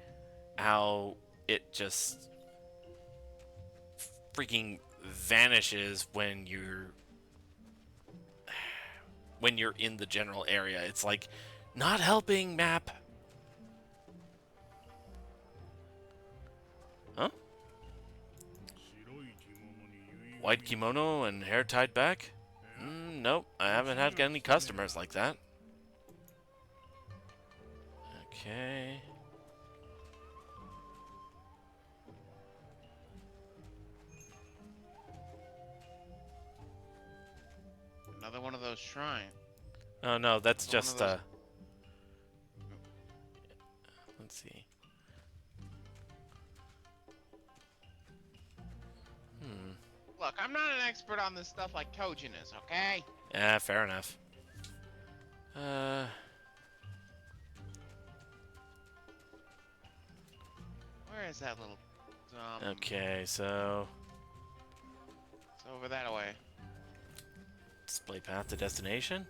how it just freaking vanishes when you're in the general area. It's like not helping map. Huh? White kimono and hair tied back? Nope, I haven't had any customers like that. Okay. Another one of those shrines. Oh no, that's just Look, I'm not an expert on this stuff like Kojin is, okay? Yeah, fair enough. Where is that little... Okay, so... It's over that way. Display path to destination?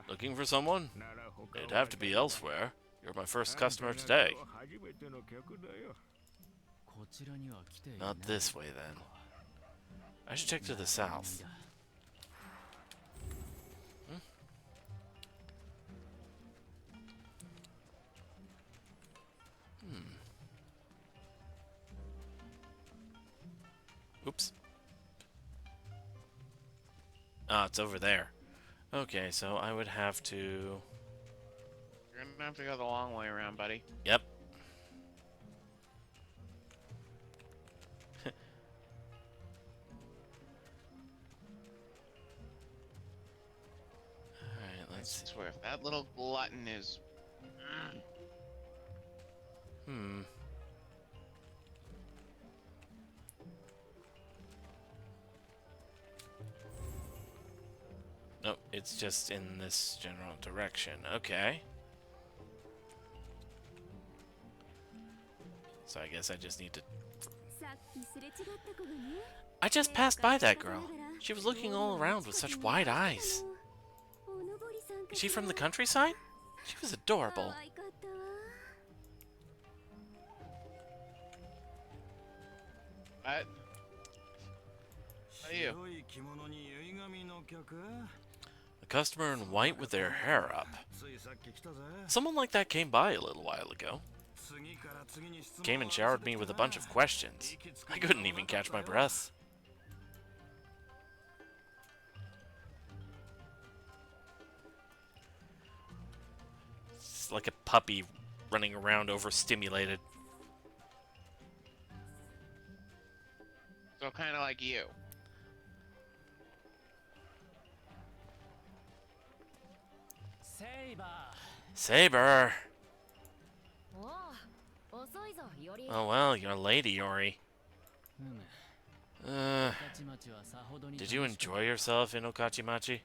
Looking for someone? It'd have to be elsewhere. You're my first customer today. Not this way, then. I should check to the south. Oops. Ah, it's over there. Okay, so I would have to... You're gonna have to go the long way around, buddy. Yep. Alright, let's see. I swear, if that little glutton is... Nope, it's just in this general direction. Okay. So I guess I just need to... I just passed by that girl. She was looking all around with such wide eyes. Is she from the countryside? She was adorable. What? Are you? A customer in white with their hair up. Someone like that came by a little while ago. Came and showered me with a bunch of questions. I couldn't even catch my breath. It's like a puppy running around overstimulated. So kind of like you. Saber! Oh well, you're a lady, Yori. Did you enjoy yourself in Okachimachi?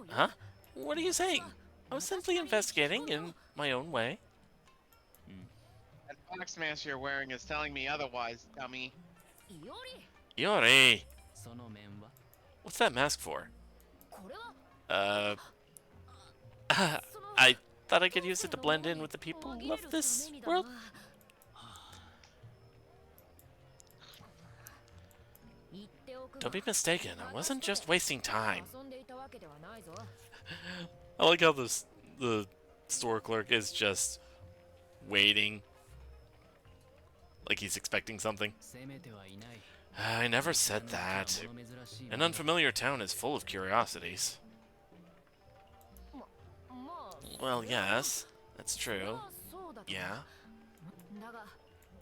Huh? What are you saying? I was simply investigating in my own way. That fox mask you're wearing is telling me otherwise, dummy. Yori! What's that mask for? I thought I could use it to blend in with the people of this world. Don't be mistaken, I wasn't just wasting time. I like how the store clerk is just waiting. Like he's expecting something. I never said that. An unfamiliar town is full of curiosities. Well, yes, that's true. Yeah.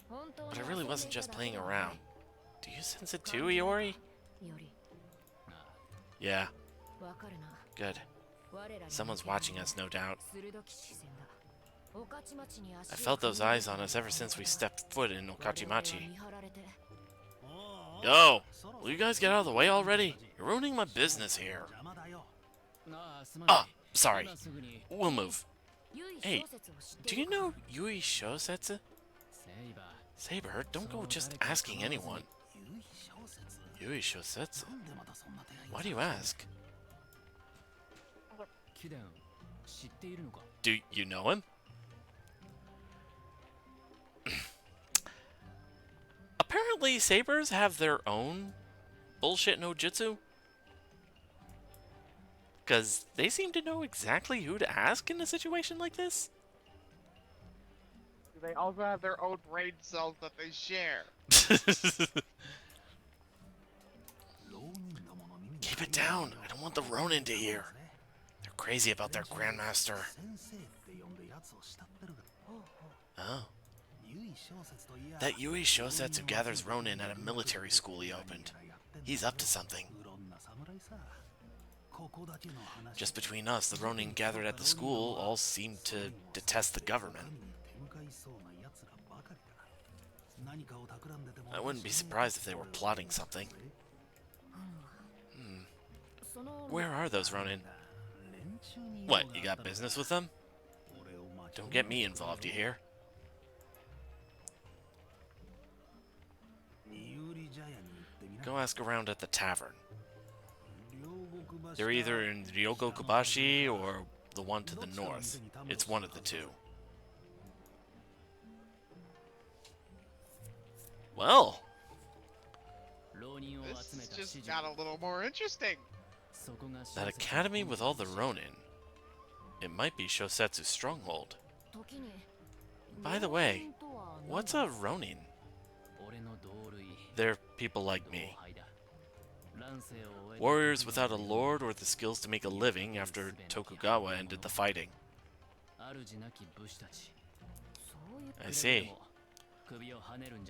But I really wasn't just playing around. Do you sense it too, Iori? Yeah. Good. Someone's watching us, no doubt. I felt those eyes on us ever since we stepped foot in Okachimachi. Yo! Will you guys get out of the way already? You're ruining my business here. Ah, sorry. We'll move. Hey, do you know Yui Shosetsu? Saber, don't go just asking anyone. Yui Shosetsu? Why do you ask? Do you know him? Apparently, sabers have their own bullshit no jutsu. Because they seem to know exactly who to ask in a situation like this. They also have their own brain cells that they share. Keep it down. I don't want the Ronin to hear. They're crazy about their Grandmaster. Oh. That Yui Shosetsu gathers Ronin at a military school he opened. He's up to something. Just between us, the Ronin gathered at the school all seem to detest the government. I wouldn't be surprised if they were plotting something. Where are those Ronin? What, you got business with them? Don't get me involved, you hear? Go ask around at the tavern. They're either in Ryogokubashi or the one to the north. It's one of the two. Well, This just got a little more interesting. that academy with all the Ronin. It might be Shosetsu's stronghold. By the way, what's a Ronin? They're people like me. Warriors without a lord or the skills to make a living after Tokugawa ended the fighting. I see.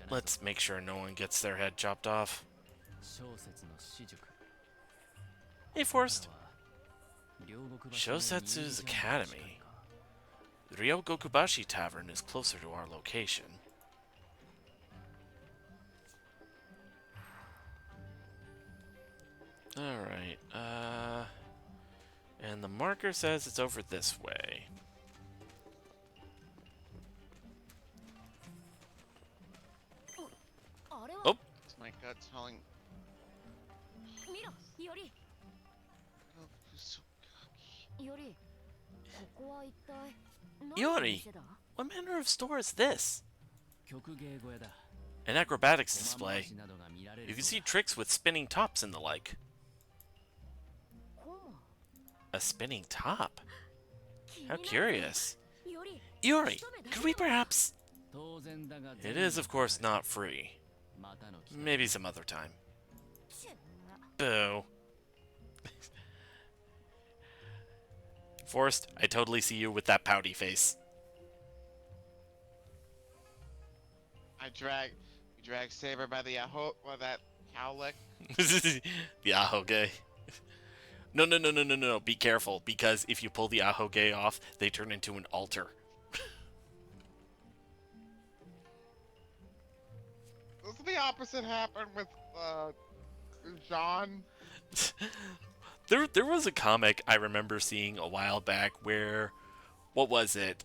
Let's make sure no one gets their head chopped off. Hey, Forrest. Shosetsu's academy. The Ryogokubashi Tavern is closer to our location. Alright, and the marker says it's over this way. Oh! It's my gut telling. Iori! What manner of store is this? An acrobatics display. You can see tricks with spinning tops and the like. A spinning top? How curious. Iori, could we perhaps... It is, of course, not free. Maybe some other time. Boo. Forrest, I totally see you with that pouty face. You drag Saber by the that cowlick. The ahoge. No. Be careful, because if you pull the ahoge off, they turn into an altar. Doesn't the opposite happen with Jean? There was a comic I remember seeing a while back where, what was it?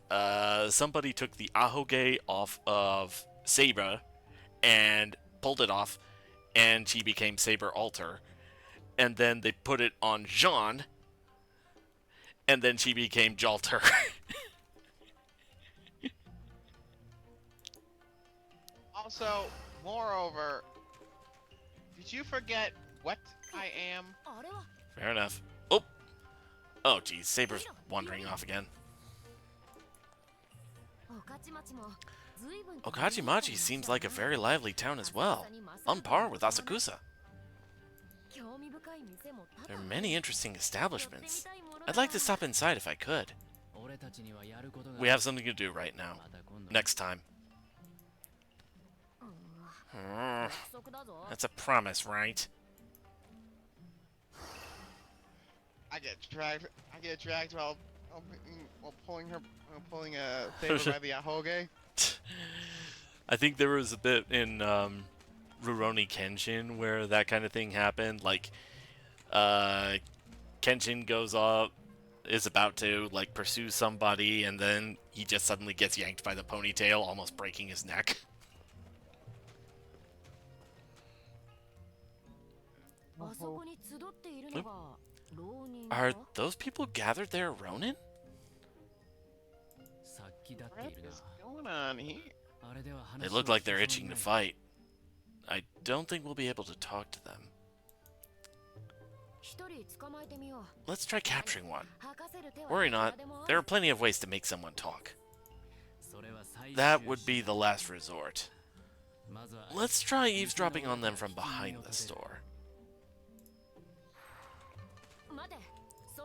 Somebody took the ahoge off of Saber and pulled it off, and she became Saber Alter. And then they put it on Jean, and then she became Jalter. Also, moreover, did you forget what I am? Fair enough. Oh! Oh, geez. Saber's wandering off again. Okajimachi seems like a very lively town as well, on par with Asakusa. There are many interesting establishments. I'd like to stop inside if I could. We have something to do right now. Next time. That's a promise, right? I get dragged while pulling a Saber by the ahoge. I think there was a bit in Rurouni Kenshin where that kind of thing happened. Like, Kenshin goes up, is about to like pursue somebody, and then he just suddenly gets yanked by the ponytail, almost breaking his neck. Are those people gathered there, Ronin? What is going on here? They look like they're itching to fight. I don't think we'll be able to talk to them. Let's try capturing one. Worry not, there are plenty of ways to make someone talk. That would be the last resort. Let's try eavesdropping on them from behind the store.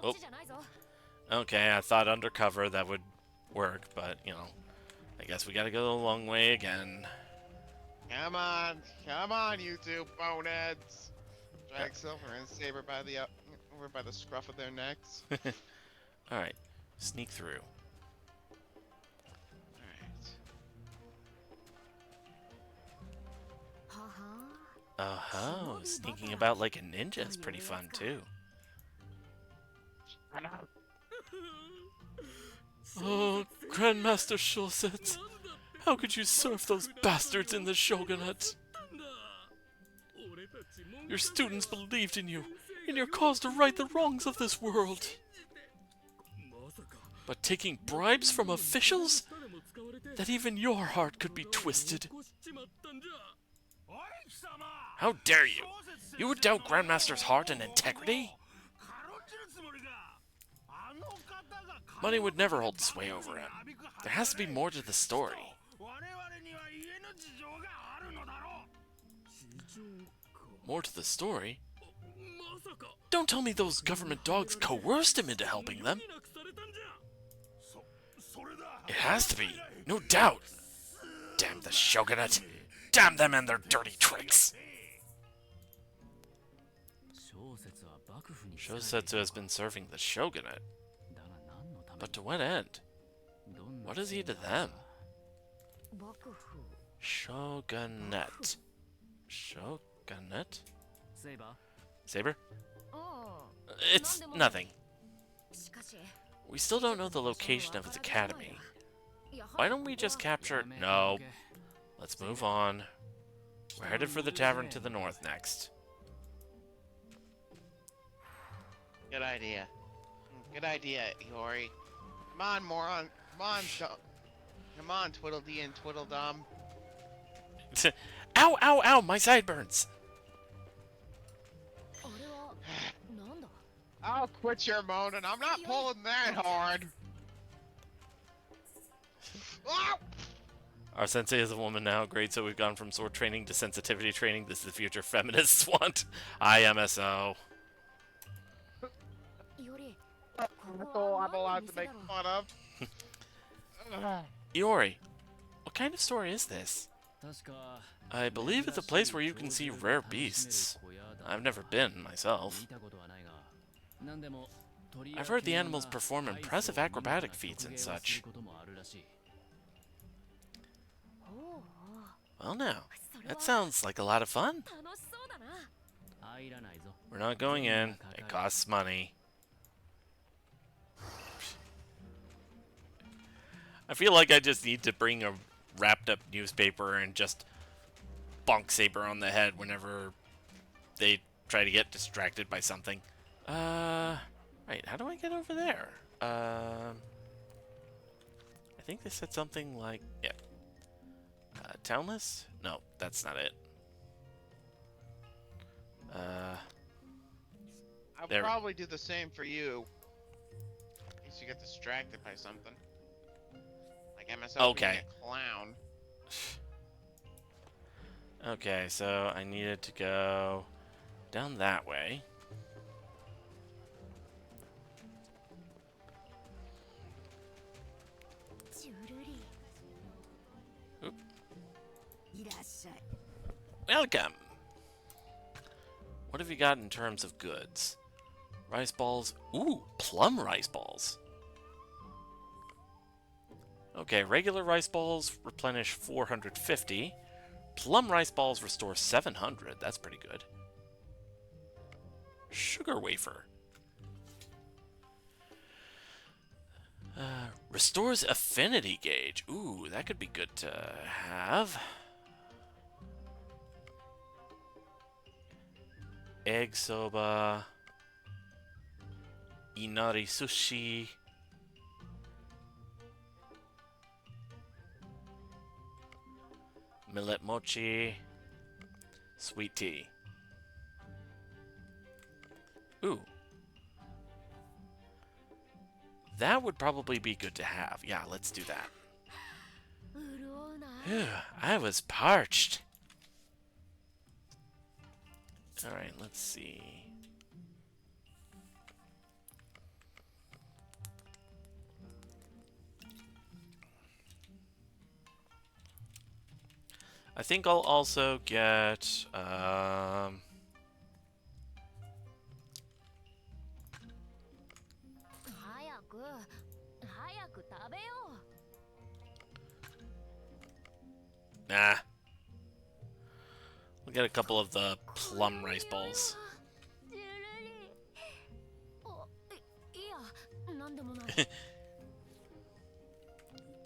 Oh. Okay, I thought undercover that would work, but, you know, I guess we gotta go the long way again. Come on, you two boneheads! Drag Silver and Saber by the over by the scruff of their necks. All right, sneak through. Alright. Oh, sneaking about like a ninja is pretty fun too. Oh, Grandmaster Shosetsu, how could you serve those bastards in the shogunate? Your students believed in you, in your cause to right the wrongs of this world. But taking bribes from officials? That even your heart could be twisted. How dare you? You would doubt Grandmaster's heart and integrity? Money would never hold sway over him. There has to be more to the story. More to the story? Don't tell me those government dogs coerced him into helping them. It has to be, no doubt. Damn the shogunate. Damn them and their dirty tricks. Shosetsu has been serving the shogunate. But to what end? What is he to them? Shogunate. Shogunate? Saber? It's nothing. We still don't know the location of its academy. Why don't we just capture... No. Let's move on. We're headed for the tavern to the north next. Good idea. Good idea, Iori. Come on, moron. Come on, come on, Twiddledee and Twiddledum. Ow, ow, ow, my sideburns! I'll quit your moaning. I'm not pulling that hard. Ow! Our sensei is a woman now. Great, so we've gone from sword training to sensitivity training. This is the future feminists want. IMSO. That's all I'm allowed to make fun of. Iori, what kind of story is this? I believe it's a place where you can see rare beasts. I've never been, myself. I've heard the animals perform impressive acrobatic feats and such. Well now, that sounds like a lot of fun. We're not going in. It costs money. I feel like I just need to bring a wrapped up newspaper and just bonk Saber on the head whenever they try to get distracted by something. Right, how do I get over there? I think they said something like, yeah. Townless? No, that's not it. I'll probably do the same for you. In case you get distracted by something. Like MSL being a clown. Okay, so I needed to go down that way. Oop. Welcome! What have you got in terms of goods? Rice balls. Ooh, plum rice balls. Okay, regular rice balls replenish 450. Plum rice balls restore 700. That's pretty good. Sugar wafer. Restores affinity gauge. Ooh, that could be good to have. Egg soba. Inari sushi. Millet mochi. Sweet tea. Ooh. That would probably be good to have. Yeah, let's do that. Phew, I was parched. Alright, let's see. I think I'll also get, nah. We got a couple of the plum rice balls.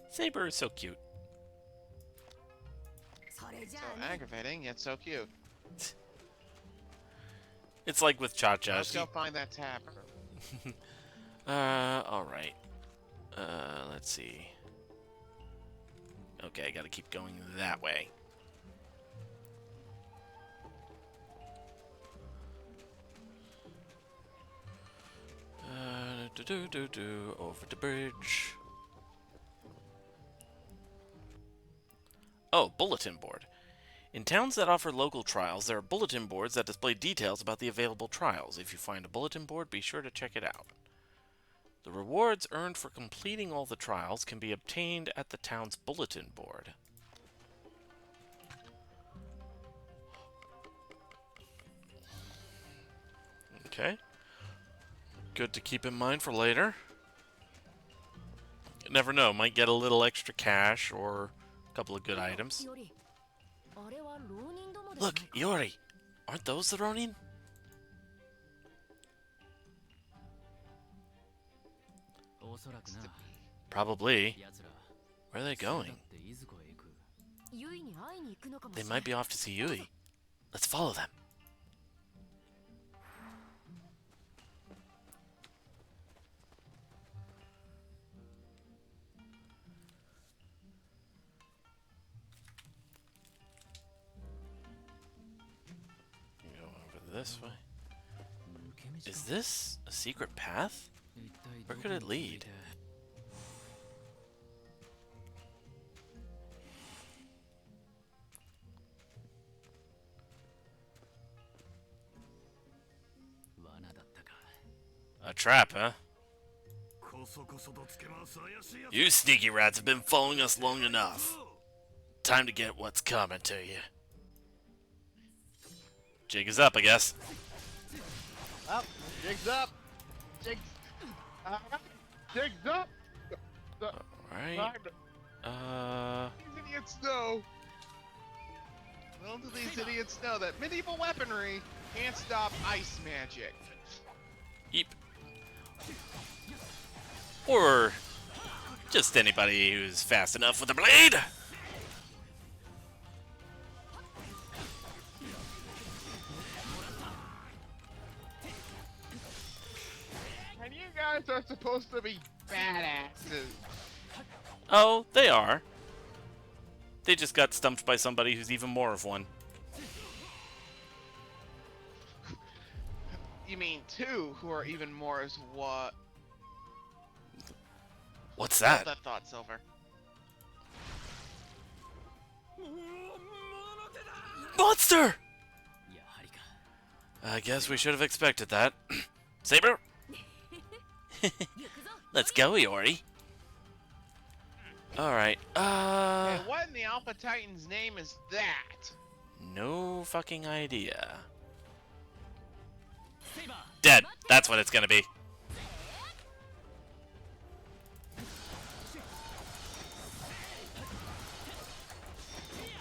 Saber is so cute. So aggravating, yet so cute. It's like with Cha-Cha. Let's go find that tapper. Alright. Let's see. Okay, I gotta keep going that way. Over the bridge. Oh, bulletin board. In towns that offer local trials, there are bulletin boards that display details about the available trials. If you find a bulletin board, be sure to check it out. The rewards earned for completing all the trials can be obtained at the town's bulletin board. Okay. Good to keep in mind for later. You never know, might get a little extra cash or a couple of good items. Look, Yori! Aren't those the Ronin? Probably. Where are they going? They might be off to see Yui. Let's follow them. Go over this way. Is this a secret path? Where could it lead? A trap, huh? You sneaky rats have been following us long enough. Time to get what's coming to you. Jig is up, I guess. Well, jig's up. Jig's up. Alright. These idiots know. Little do these idiots know that medieval weaponry can't stop ice magic. Yeep. Or just anybody who's fast enough with a blade. And you guys are supposed to be badasses. Oh, they are. They just got stumped by somebody who's even more of one. You mean two who are even more as what? What's Hold that? that thought, Silver. Monster! I guess we should have expected that. Saber? Let's go, Iori. Alright, Hey, what in the Alpha Titan's name is that? no fucking idea. Dead. That's what it's gonna be.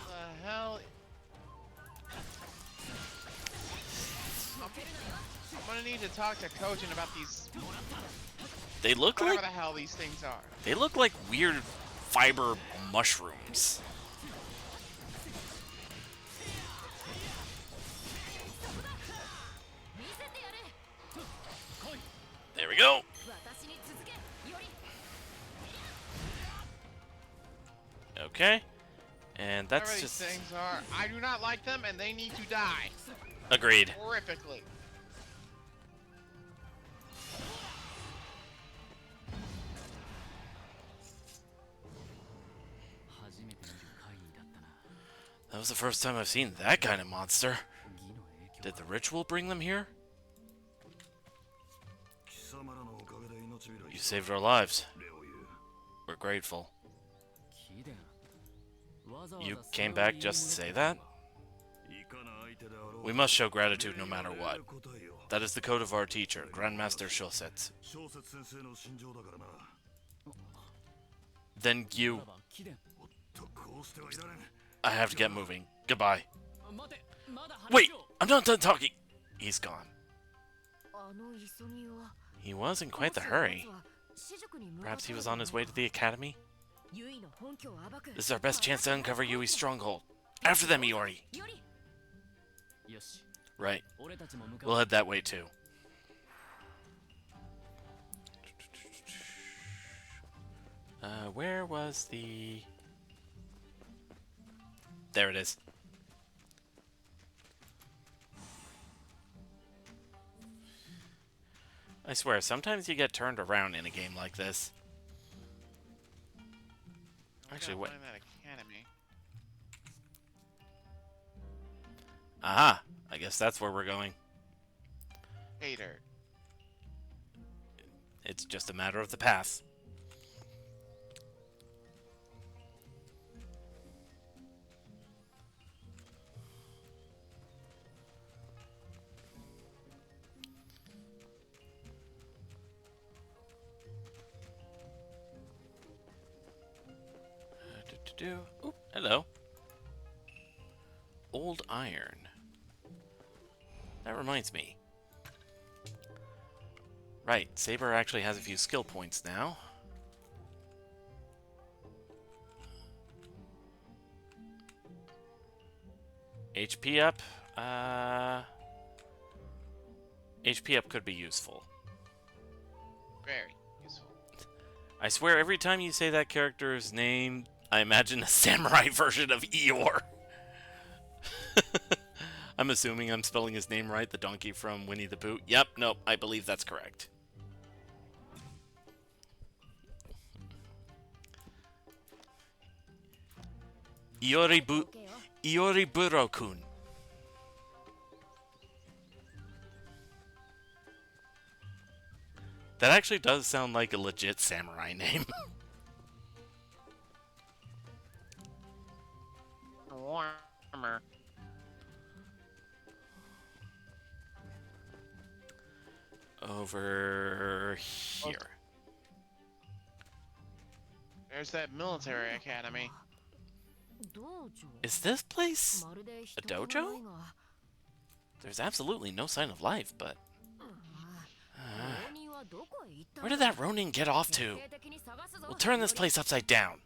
The hell? I'm gonna need to talk to Kojin about these. They look Whatever like the hell these things are. they look like weird fiber mushrooms. There we go. Okay. And Whatever that's these just things are, I do not like them, and they need to die agreed. horrifically. That was the first time I've seen that kind of monster. Did the ritual bring them here? You saved our lives. We're grateful. You came back just to say that? We must show gratitude no matter what. That is the code of our teacher, Grandmaster Shosetsu. Then you... I have to get moving. Goodbye. Wait! I'm not done talking! He's gone. He was in quite the hurry. Perhaps he was on his way to the academy? This is our best chance to uncover Yui's stronghold. After them, Iori! Right. We'll head that way too. Where was the... There it is. I swear, sometimes you get turned around in a game like this. Actually, what? That academy. Aha! I guess that's where we're going. Hater. It's just a matter of the path. Ooh, hello. Old iron. That reminds me. Right, Saber actually has a few skill points now. HP up. HP up could be useful. Very useful. I swear, every time you say that character's name, I imagine a samurai version of Eeyore. I'm assuming I'm spelling his name right, the donkey from Winnie the Pooh. Yep, nope, I believe that's correct. Iori Buro-kun. That actually does sound like a legit samurai name. Warmer. Over here. There's that military academy. Is this place a dojo? There's absolutely no sign of life, but... where did that Ronin get off to? We'll turn this place upside down.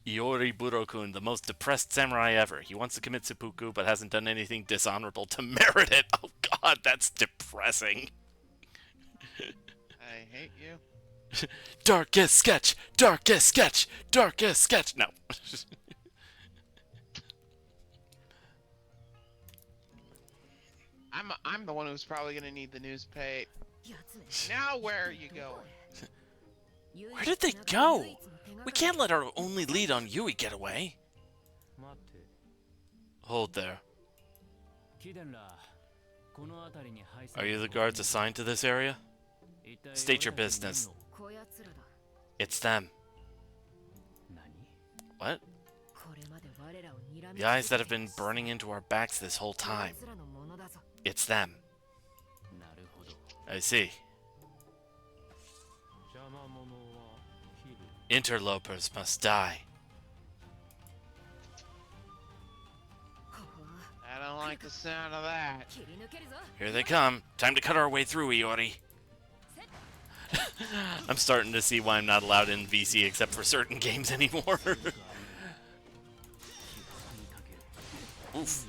Iori Burokun, the most depressed samurai ever. He wants to commit seppuku, but hasn't done anything dishonorable to merit it. Oh god, that's depressing. I hate you. Darkest sketch! Darkest sketch! Darkest sketch! No. I'm the one who's probably gonna need the news pay. Now where are you going? Where did they go? We can't let our only lead on Yui get away. Hold there. Are you the guards assigned to this area? State your business. It's them. What? The eyes that have been burning into our backs this whole time. It's them. I see. Interlopers must die. I don't like the sound of that. Here they come. Time to cut our way through, Iori. I'm starting to see why I'm not allowed in VC except for certain games anymore. Oof.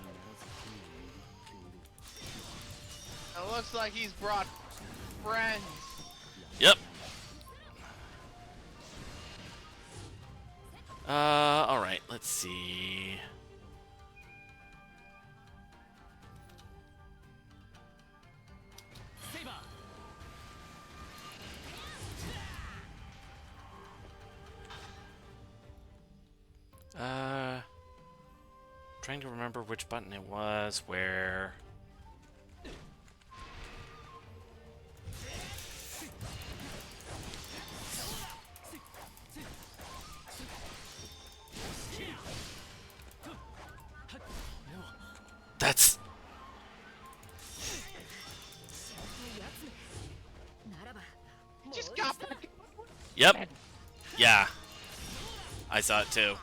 It looks like he's brought friends. Yep. Alright, let's see. Trying to remember which button it was where... That's... Just got. Yep. Yeah. I saw it too.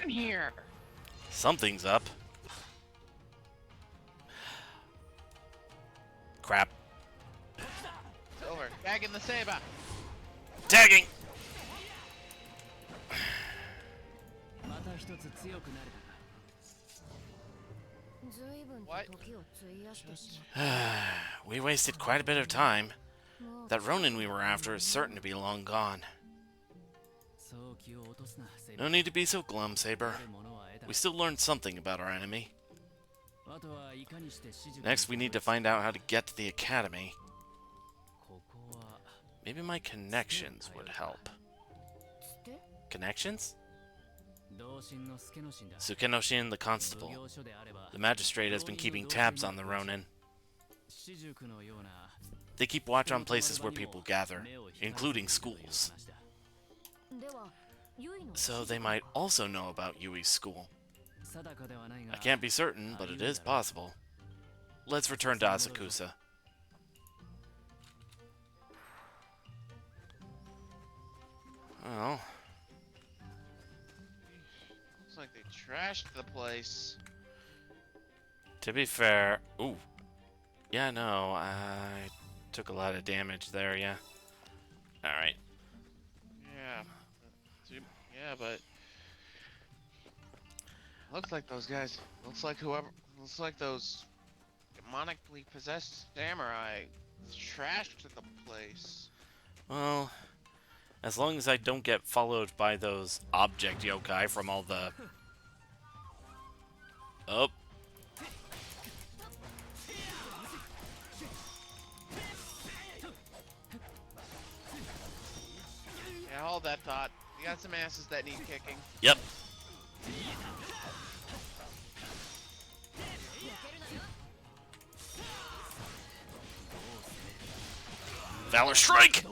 in here. Something's up. Crap. Silver, tagging the saber. Tagging! What? We wasted quite a bit of time. That Ronin we were after is certain to be long gone. No need to be so glum, Saber. We still learned something about our enemy. Next, we need to find out how to get to the academy. Maybe my connections would help. Connections? Sukenoshin, the constable. The magistrate has been keeping tabs on the Ronin. They keep watch on places where people gather, including schools. So they might also know about Yui's school. I can't be certain, but it is possible. Let's return to Asakusa. Well, Looks like they trashed the place. to be fair... Ooh. Yeah, no, I took a lot of damage there, yeah. Alright. Yeah. Yeah, but looks like those guys. Looks like whoever. Looks like those demonically possessed samurai trashed the place. Well, as long as I don't get followed by those object yokai from all the... Oh. Yeah, hold that thought. You got some asses that need kicking. Yep. Valor Strike!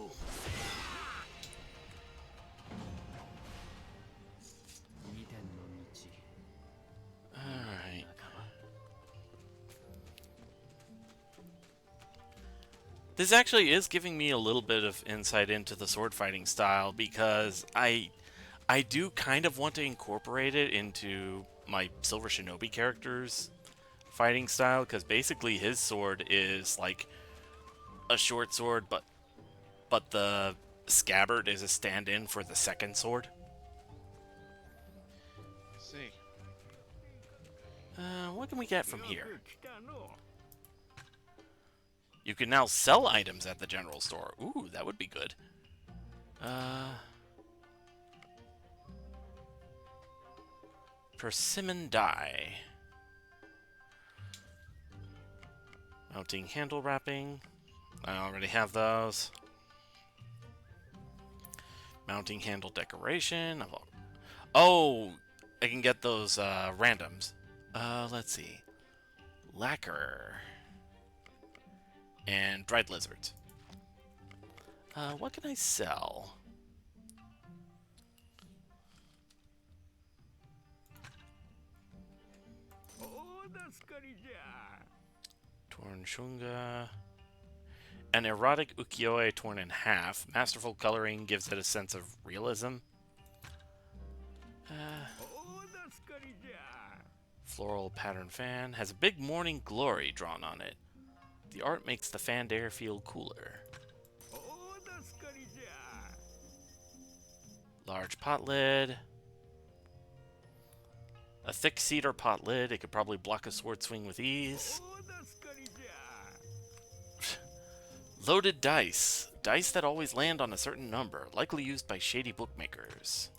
Alright. This actually is giving me a little bit of insight into the sword fighting style because I do kind of want to incorporate it into my Silver Shinobi character's fighting style because basically his sword is like a short sword, but the scabbard is a stand-in for the second sword. Let's see. What can we get from here? You can now sell items at the general store. Ooh, that would be good. Persimmon dye. Mounting handle wrapping. I already have those. Mounting handle decoration. Oh, I can get those randoms. Let's see. Lacquer. And dried lizards. What can I sell? Torn shunga. An erotic ukiyo-e torn in half. Masterful coloring gives it a sense of realism. Floral pattern fan. Has a big morning glory drawn on it. The art makes the fanned air feel cooler. Large pot lid. A thick cedar pot lid. It could probably block a sword swing with ease. Loaded dice. Dice that always land on a certain number, likely used by shady bookmakers.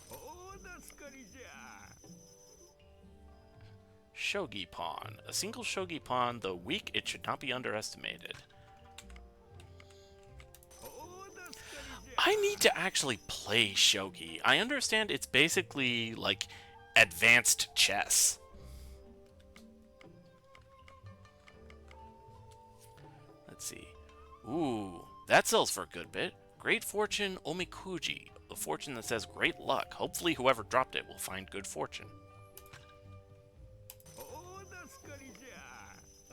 Shogi pawn. A single shogi pawn, though weak, it should not be underestimated. I need to actually play shogi. I understand it's basically like advanced chess. Let's see. Ooh, that sells for a good bit. Great Fortune Omikuji. The fortune that says great luck. Hopefully whoever dropped it will find good fortune.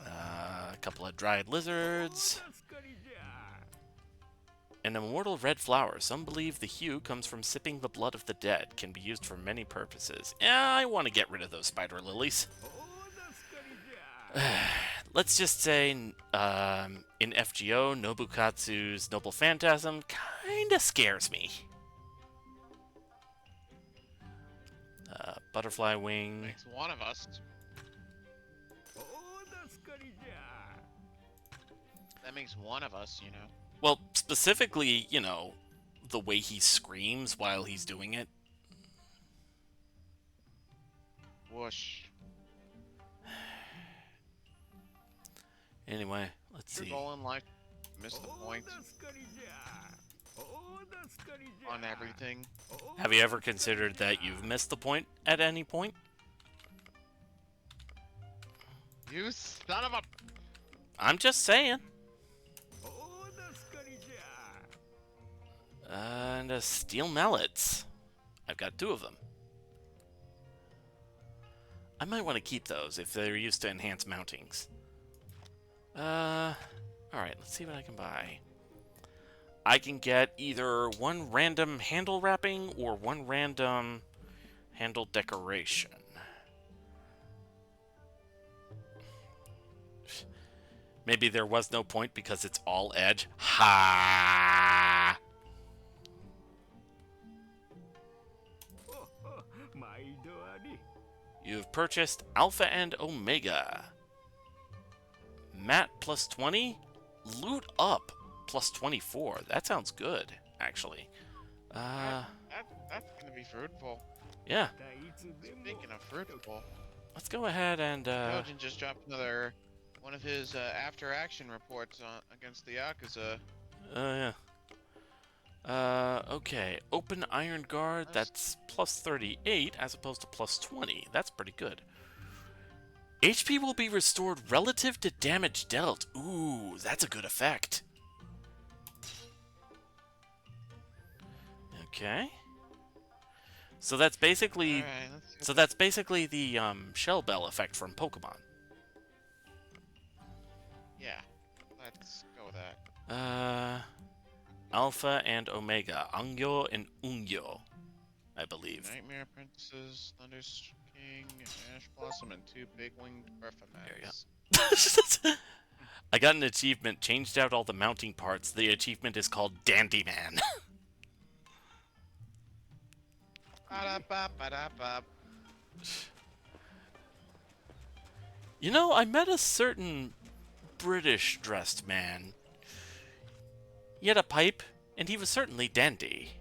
A couple of dried lizards. An immortal red flower. Some believe the hue comes from sipping the blood of the dead. Can be used for many purposes. Yeah, I want to get rid of those spider lilies. Let's just say, in FGO, Nobukatsu's Noble Phantasm kinda scares me. Butterfly Wing. Makes one of us. That makes one of us, you know. Well, specifically, you know, the way he screams while he's doing it. Whoosh. Anyway, let's Your see. goal in life, miss the point on everything. Have you ever considered that you've missed the point at any point? You son of a... I'm just saying. And steel mallets. I've got 2 of them. I might want to keep those if they're used to enhanced mountings. Alright, let's see what I can buy. I can get either 1 random handle wrapping or 1 random handle decoration. Maybe there was no point because it's all edge. Ha! You've purchased Alpha and Omega. Mat plus 20. Loot up plus 24. That sounds good, actually. That's gonna be fruitful. Yeah. Speaking of fruitful, Let's go ahead and, Belgian just dropped another one of his after-action reports against the Yakuza. yeah. Okay. Open Iron Guard, that's plus 38 as opposed to plus 20. That's pretty good. HP will be restored relative to damage dealt. Ooh, that's a good effect. Okay. So that's basically the Shell Bell effect from Pokemon. Yeah, let's go with that. Alpha and Omega, Angyo and Ungyo, I believe. Nightmare Princesses, Thunder King, Ash Blossom, and 2 big-winged Berfamets. There you go. I got an achievement, changed out all the mounting parts. The achievement is called Dandy Man. You know, I met a certain British-dressed man. He had a pipe, and he was certainly dandy.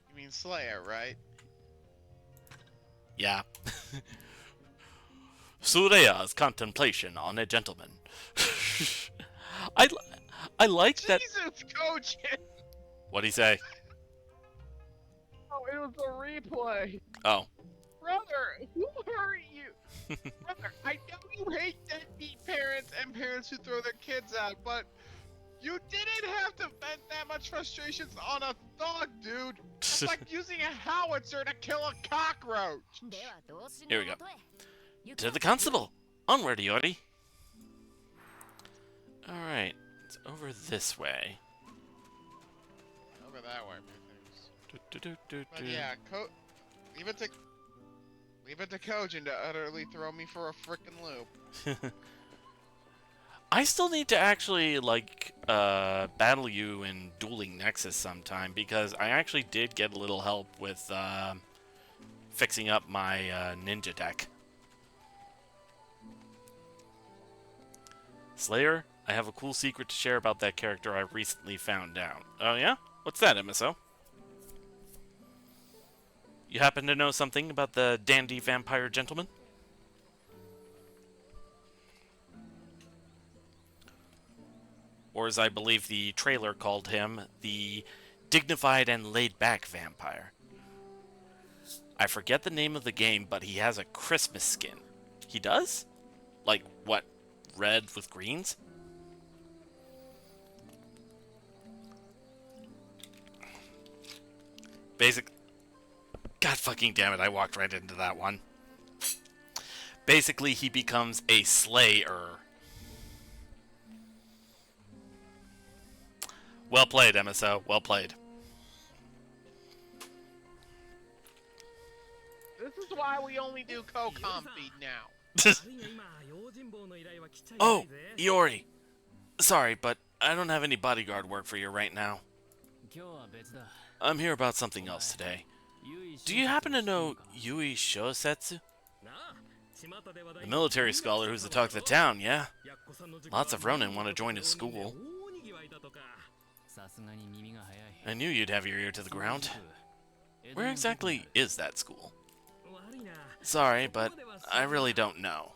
You mean Slayer, right? Yeah. Sureya's contemplation on a gentleman. I like that. Jesus, Coach! What'd he say? Oh, it was a replay. Oh. Brother, who hurt you? Brother, I know you hate deadbeat parents and parents who throw their kids out, but you didn't have to vent that much frustrations on a dog, dude. It's like using a howitzer to kill a cockroach. Here we go. To the constable. Onward, Yori. Alright. It's over this way. Over that way, but yeah, leave it to Kojin to utterly throw me for a frickin' loop. I still need to actually, like, battle you in Dueling Nexus sometime, because I actually did get a little help with, fixing up my, ninja deck. Slayer, I have a cool secret to share about that character I recently found out. Oh, yeah? What's that, MSO? You happen to know something about the dandy vampire gentleman? Or as I believe the trailer called him, the dignified and laid-back vampire. I forget the name of the game, but he has a Christmas skin. He does? Like, what, red with greens? God fucking damn it, I walked right into that one. Basically, he becomes a slayer. Well played, MSO. Well played. This is why we only do co-com feed now. Oh, Iori. Sorry, but I don't have any bodyguard work for you right now. I'm here about something else today. Do you happen to know Yui Shosetsu? The military scholar who's the talk of the town, yeah? Lots of Ronin want to join his school. I knew you'd have your ear to the ground. Where exactly is that school? Sorry, but I really don't know.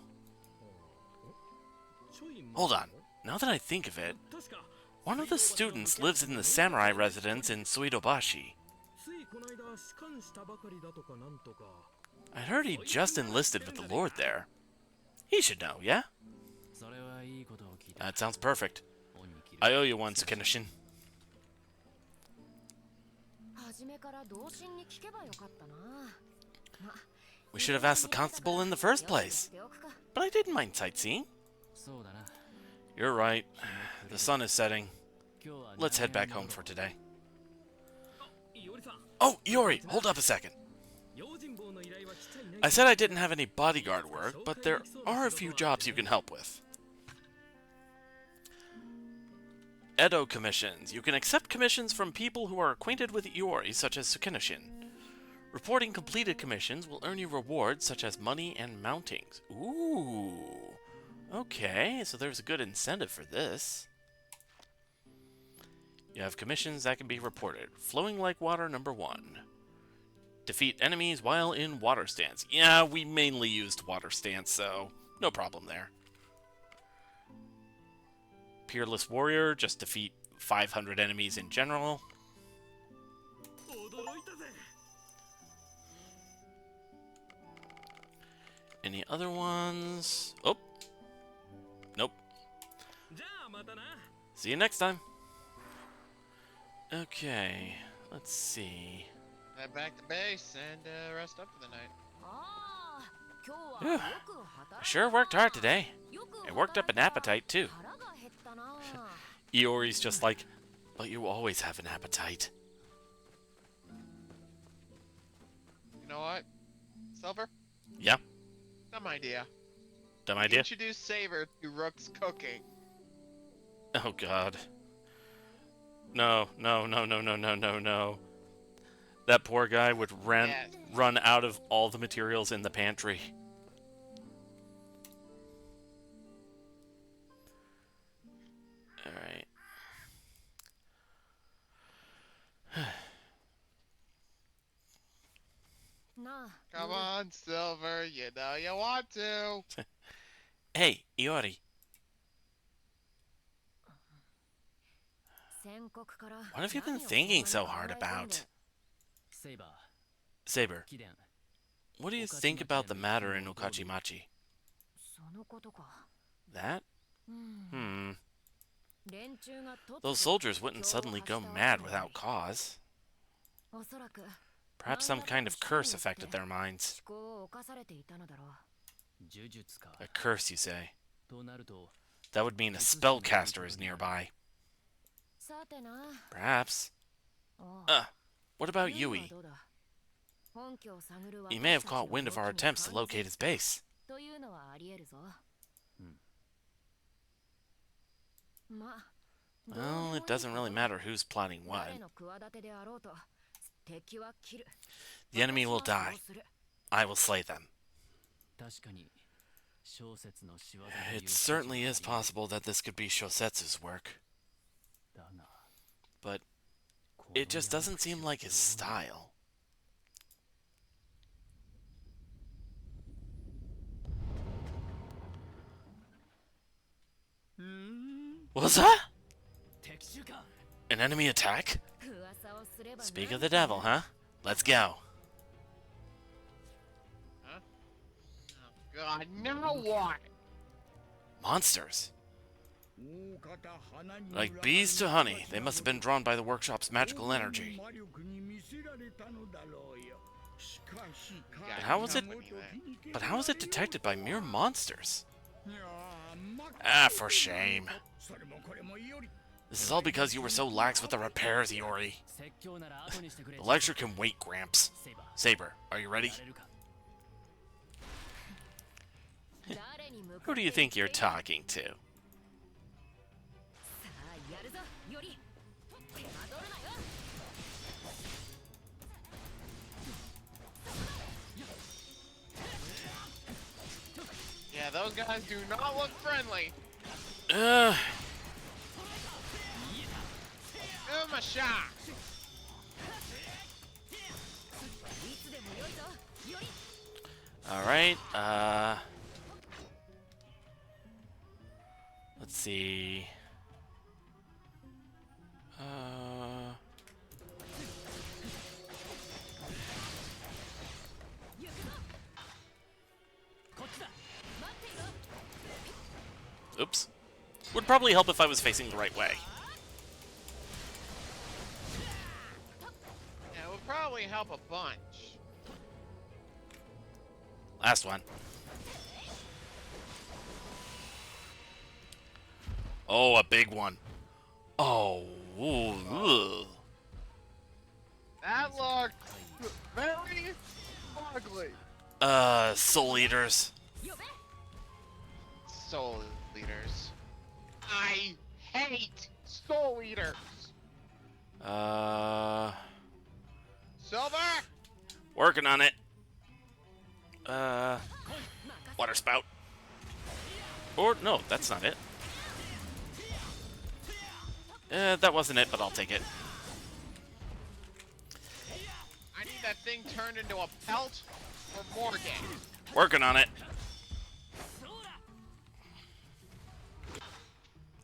Hold on. Now that I think of it, one of the students lives in the samurai residence in Suidobashi. I heard he just enlisted with the Lord there. He should know, yeah? That sounds perfect. I owe you one, Tsukenoshin. We should have asked the constable in the first place. But I didn't mind sightseeing. You're right. The sun is setting. Let's head back home for today. Oh, Iori, hold up a second. I said I didn't have any bodyguard work, but there are a few jobs you can help with. Edo commissions. You can accept commissions from people who are acquainted with Iori, such as Tsukenoshin. Reporting completed commissions will earn you rewards such as money and mountings. Ooh. Okay, so there's a good incentive for this. You have commissions that can be reported. Flowing like water, number 1. Defeat enemies while in water stance. Yeah, we mainly used water stance, so no problem there. Peerless warrior, just defeat 500 enemies in general. Any other ones? Oh. Nope. See you next time. Okay, let's see. Head back to base and rest up for the night. Whew. I sure worked hard today. It worked up an appetite, too. Iori's just like, but you always have an appetite. You know what? Silver? Yeah? Dumb idea. Dumb idea? Introduce Saber to Rook's cooking. Oh, God. No, no, no, no, no, no, no, no. That poor guy would run out of all the materials in the pantry. Alright. Come on, Silver. You know you want to. Hey, Iori. What have you been thinking so hard about? Saber, what do you think about the matter in Okachimachi? That? Those soldiers wouldn't suddenly go mad without cause. Perhaps some kind of curse affected their minds. A curse, you say? That would mean a spellcaster is nearby. Perhaps. What about Yui? He may have caught wind of our attempts to locate his base. Well, it doesn't really matter who's plotting what. The enemy will die. I will slay them. It certainly is possible that this could be Shosetsu's work. But it just doesn't seem like his style. What's that? An enemy attack? Speak of the devil, huh? Let's go. Huh? Oh, God, now what? Monsters. Like bees to honey, they must have been drawn by the workshop's magical energy. But how was it detected by mere monsters? Ah, for shame. This is all because you were so lax with the repairs, Iori. The lecture can wait, Gramps. Saber, are you ready? Who do you think you're talking to? Yeah, those guys do not look friendly. Give him a shot. Alright, let's see. Oops. Would probably help if I was facing the right way. Yeah, it would probably help a bunch. Last one. Oh, a big one. Oh, ooh, ugh. That looked very ugly. Soul Eaters. Soul Eaters. I hate Soul Eaters. Silver! Working on it. Water spout. Or, no, that's not it. That wasn't it, but I'll take it. I need that thing turned into a pelt for Morgan. Working on it.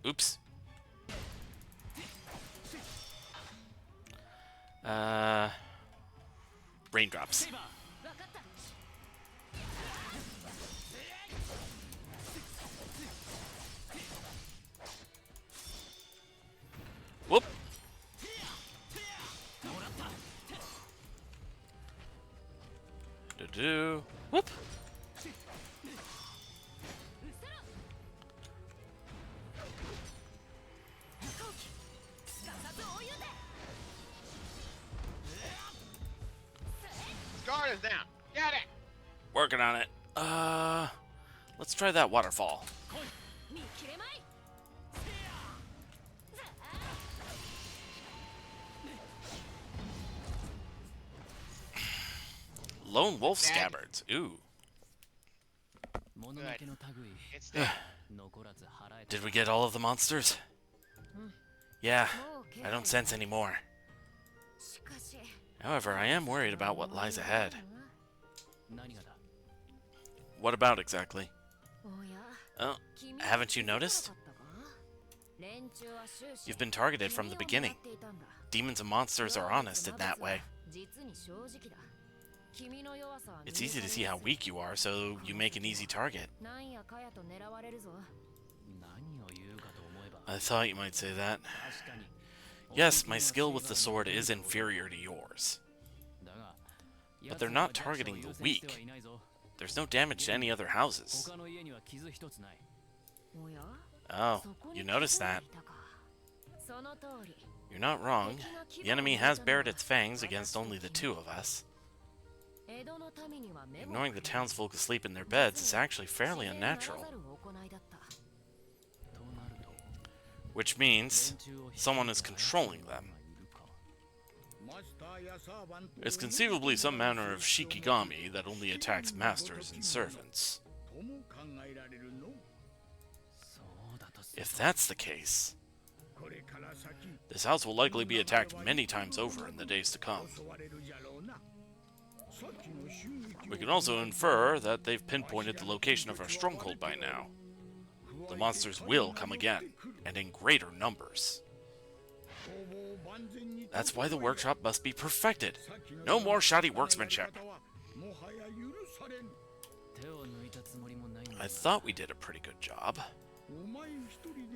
Oops. Raindrops. Whoop. Do-do. Whoop. Guard is down. Get it! Working on it. Let's try that waterfall. Lone wolf Dead. scabbards. Ooh. Good. It's dead. Did we get all of the monsters? Yeah, I don't sense any more. However, I am worried about what lies ahead. What about exactly? Oh, haven't you noticed? You've been targeted from the beginning. Demons and monsters are honest in that way. It's easy to see how weak you are, so you make an easy target. I thought you might say that. Yes, my skill with the sword is inferior to yours. But they're not targeting the weak. There's no damage to any other houses. Oh, you noticed that. You're not wrong. The enemy has bared its fangs against only the two of us. Ignoring the townsfolk asleep in their beds is actually fairly unnatural. Which means someone is controlling them. It's conceivably some manner of Shikigami that only attacks masters and servants. If that's the case, this house will likely be attacked many times over in the days to come. We can also infer that they've pinpointed the location of our stronghold by now. The monsters will come again, and in greater numbers. That's why the workshop must be perfected. No more shoddy workmanship. I thought we did a pretty good job.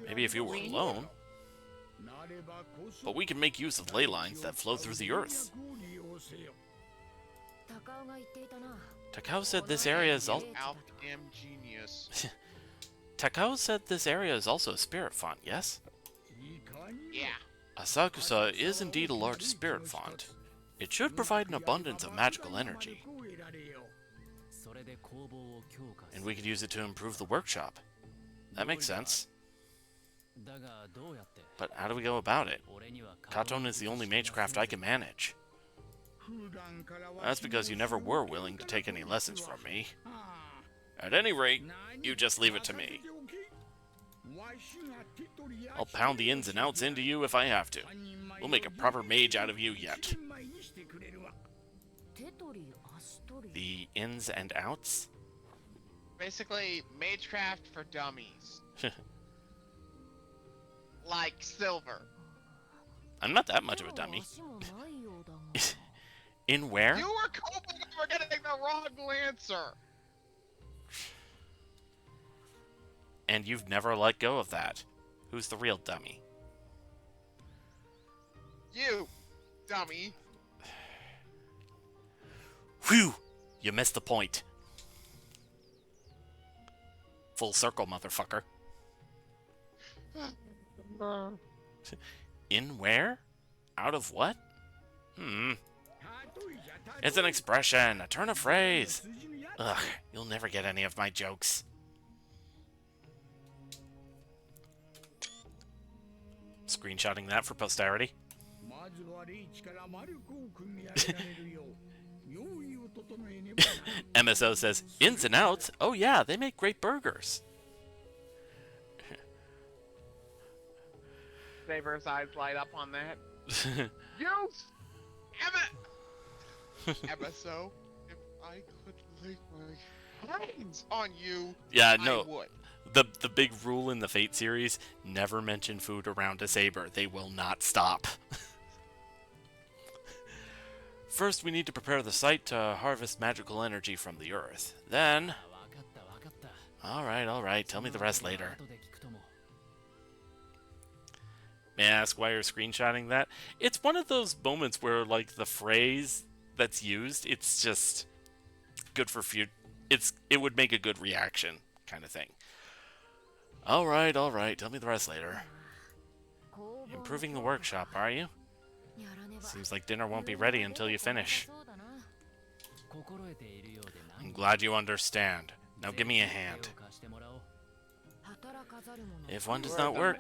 Maybe if you were alone. But we can make use of ley lines that flow through the earth. Takao said this area is also... Alpha-am genius. Takao said this area is also a spirit font, yes? Yeah. Asakusa is indeed a large spirit font. It should provide an abundance of magical energy. And we could use it to improve the workshop. That makes sense. But how do we go about it? Katon is the only magecraft I can manage. That's because you never were willing to take any lessons from me. At any rate, you just leave it to me. I'll pound the ins and outs into you if I have to. We'll make a proper mage out of you yet. The ins and outs? Basically, magecraft for dummies. Like silver. I'm not that much of a dummy. In where? You were coping for getting the wrong Lancer. And you've never let go of that. Who's the real dummy? You, dummy. Whew! You missed the point. Full circle, motherfucker. In where? Out of what? It's an expression, a turn of phrase. Ugh, you'll never get any of my jokes. Screenshotting that for posterity. MSO says, ins and outs? Oh yeah, they make great burgers. Saber's eyes light up on that. You! MSO, if I could lay my hands on you, Yeah, I no. would. The big rule in the Fate series, never mention food around a saber. They will not stop. First, we need to prepare the site to harvest magical energy from the earth. Then... Alright, tell me the rest later. May I ask why you're screenshotting that? It's one of those moments where, like, the phrase that's used, it's just good for it would make a good reaction, kind of thing. Alright, tell me the rest later. Improving the workshop, are you? Seems like dinner won't be ready until you finish. I'm glad you understand. Now give me a hand. If one does not work...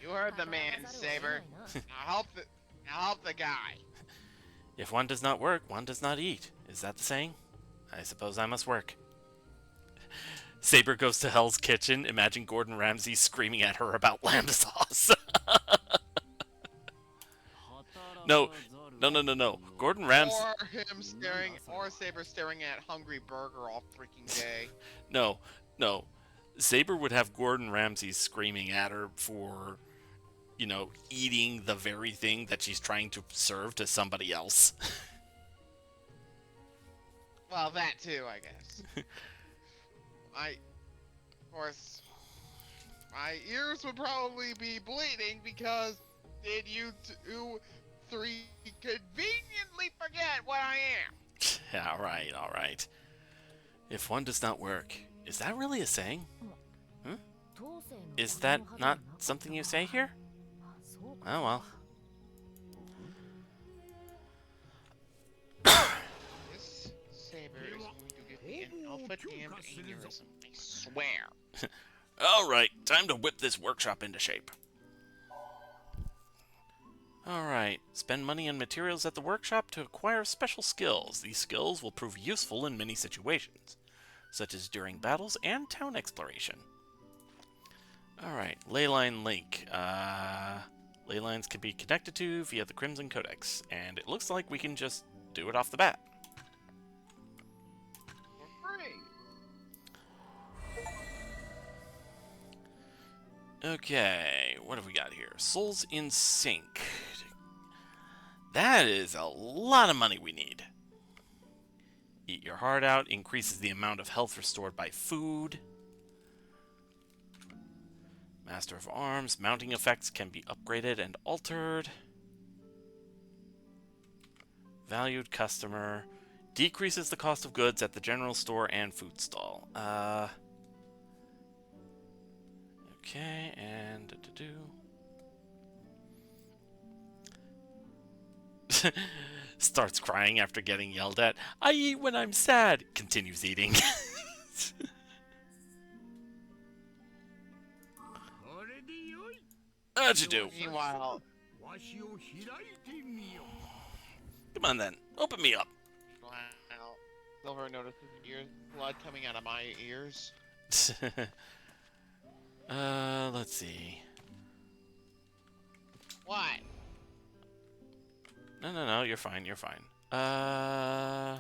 You heard the man, Saber. Now help the guy. If one does not work, one does not eat. Is that the saying? I suppose I must work. Saber goes to Hell's Kitchen. Imagine Gordon Ramsay screaming at her about lamb sauce. No. Gordon Ramsay... Or Saber staring at Hungry Burger all freaking day. No. Saber would have Gordon Ramsay screaming at her for, eating the very thing that she's trying to serve to somebody else. Well, that too, I guess. Of course, my ears would probably be bleeding because did you three conveniently forget what I am? Alright. If one does not work, is that really a saying? Is that not something you say here? Oh well. This Saber is going to give me an alpha-damned aneurysm, I swear. Alright, time to whip this workshop into shape. Alright, spend money and materials at the workshop to acquire special skills. These skills will prove useful in many situations, such as during battles and town exploration. Alright, Leyline Link. Ley lines can be connected to via the Crimson Codex, and it looks like we can just do it off the bat. Okay, what have we got here? Souls in Sync. That is a lot of money we need. Eat your heart out, increases the amount of health restored by food. Master of Arms, mounting effects can be upgraded and altered. Valued customer, decreases the cost of goods at the general store and food stall. Okay, and starts crying after getting yelled at. I eat when I'm sad. Continues eating. How'd you do? Meanwhile, Come on then, open me up. wow, Silver notices ears blood coming out of my ears. Let's see. What? No, you're fine, you're fine. I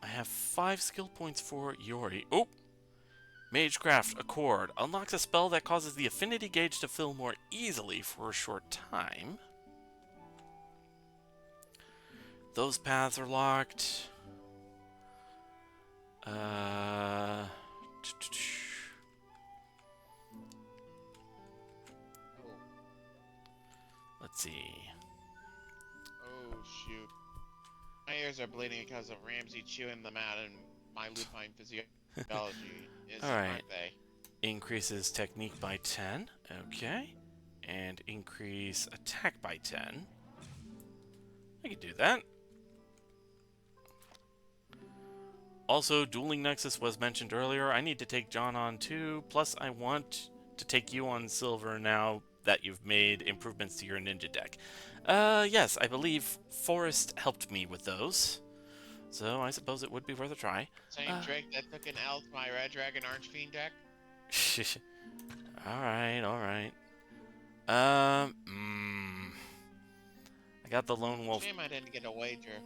have 5 skill points for Yori. Oh! Magecraft Accord unlocks a spell that causes the affinity gauge to fill more easily for a short time. Those paths are locked. Let's see. Oh shoot. My ears are bleeding because of Ramsey chewing them out and my lupine physiology is, Alright. aren't they? Increases technique by 10. Okay. And increase attack by 10. I can do that. Also, Dueling Nexus was mentioned earlier. I need to take John on too. Plus, I want to take you on Silver now that you've made improvements to your ninja deck. Yes, I believe Forrest helped me with those. So I suppose it would be worth a try. Same Drake that took an L to my Red Dragon Orange Fiend deck. Alright. I got the Lone Wolf. Shame I didn't get a wager.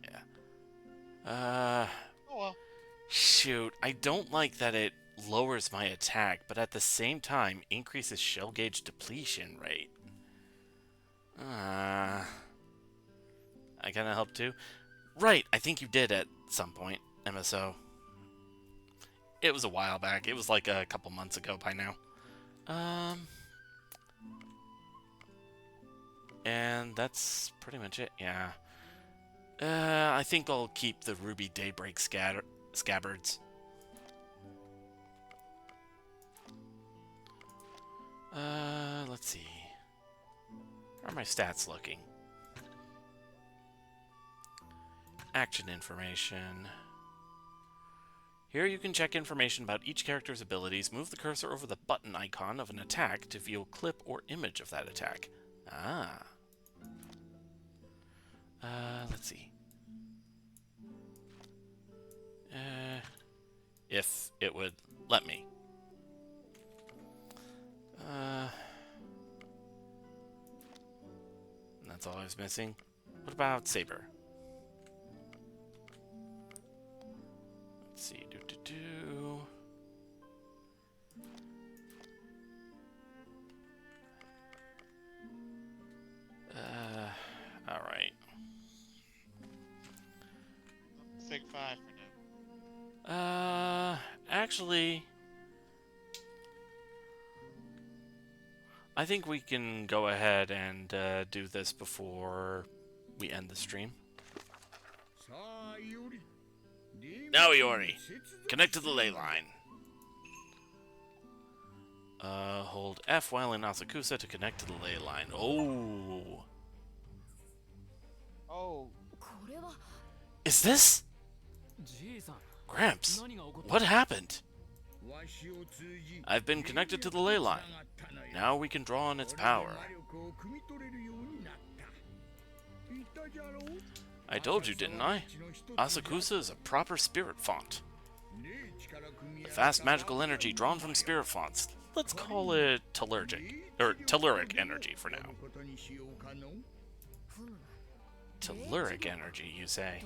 Yeah. Oh well. Shoot, I don't like that it lowers my attack, but at the same time increases shell gauge depletion rate. I kinda help too. Right, I think you did at some point, MSO. It was a while back. It was like a couple months ago by now. And that's pretty much it, yeah. I think I'll keep the Ruby Daybreak scabbards. Let's see. How are my stats looking? Action information. Here you can check information about each character's abilities. Move the cursor over the button icon of an attack to view a clip or image of that attack. Let's see. If it would let me. That's all I was missing. What about Saber? Let's see. Alright. Sig 5 for now. Actually, I think we can go ahead and do this before we end the stream. Now, Iori, connect to the ley line. Hold F while in Asakusa to connect to the ley line. Oh. Oh. Is this? Gramps, what happened? I've been connected to the ley line. Now we can draw on its power. I told you, didn't I? Asakusa is a proper spirit font. The vast magical energy drawn from spirit fonts. Let's call it telluric energy for now. Telluric energy, you say?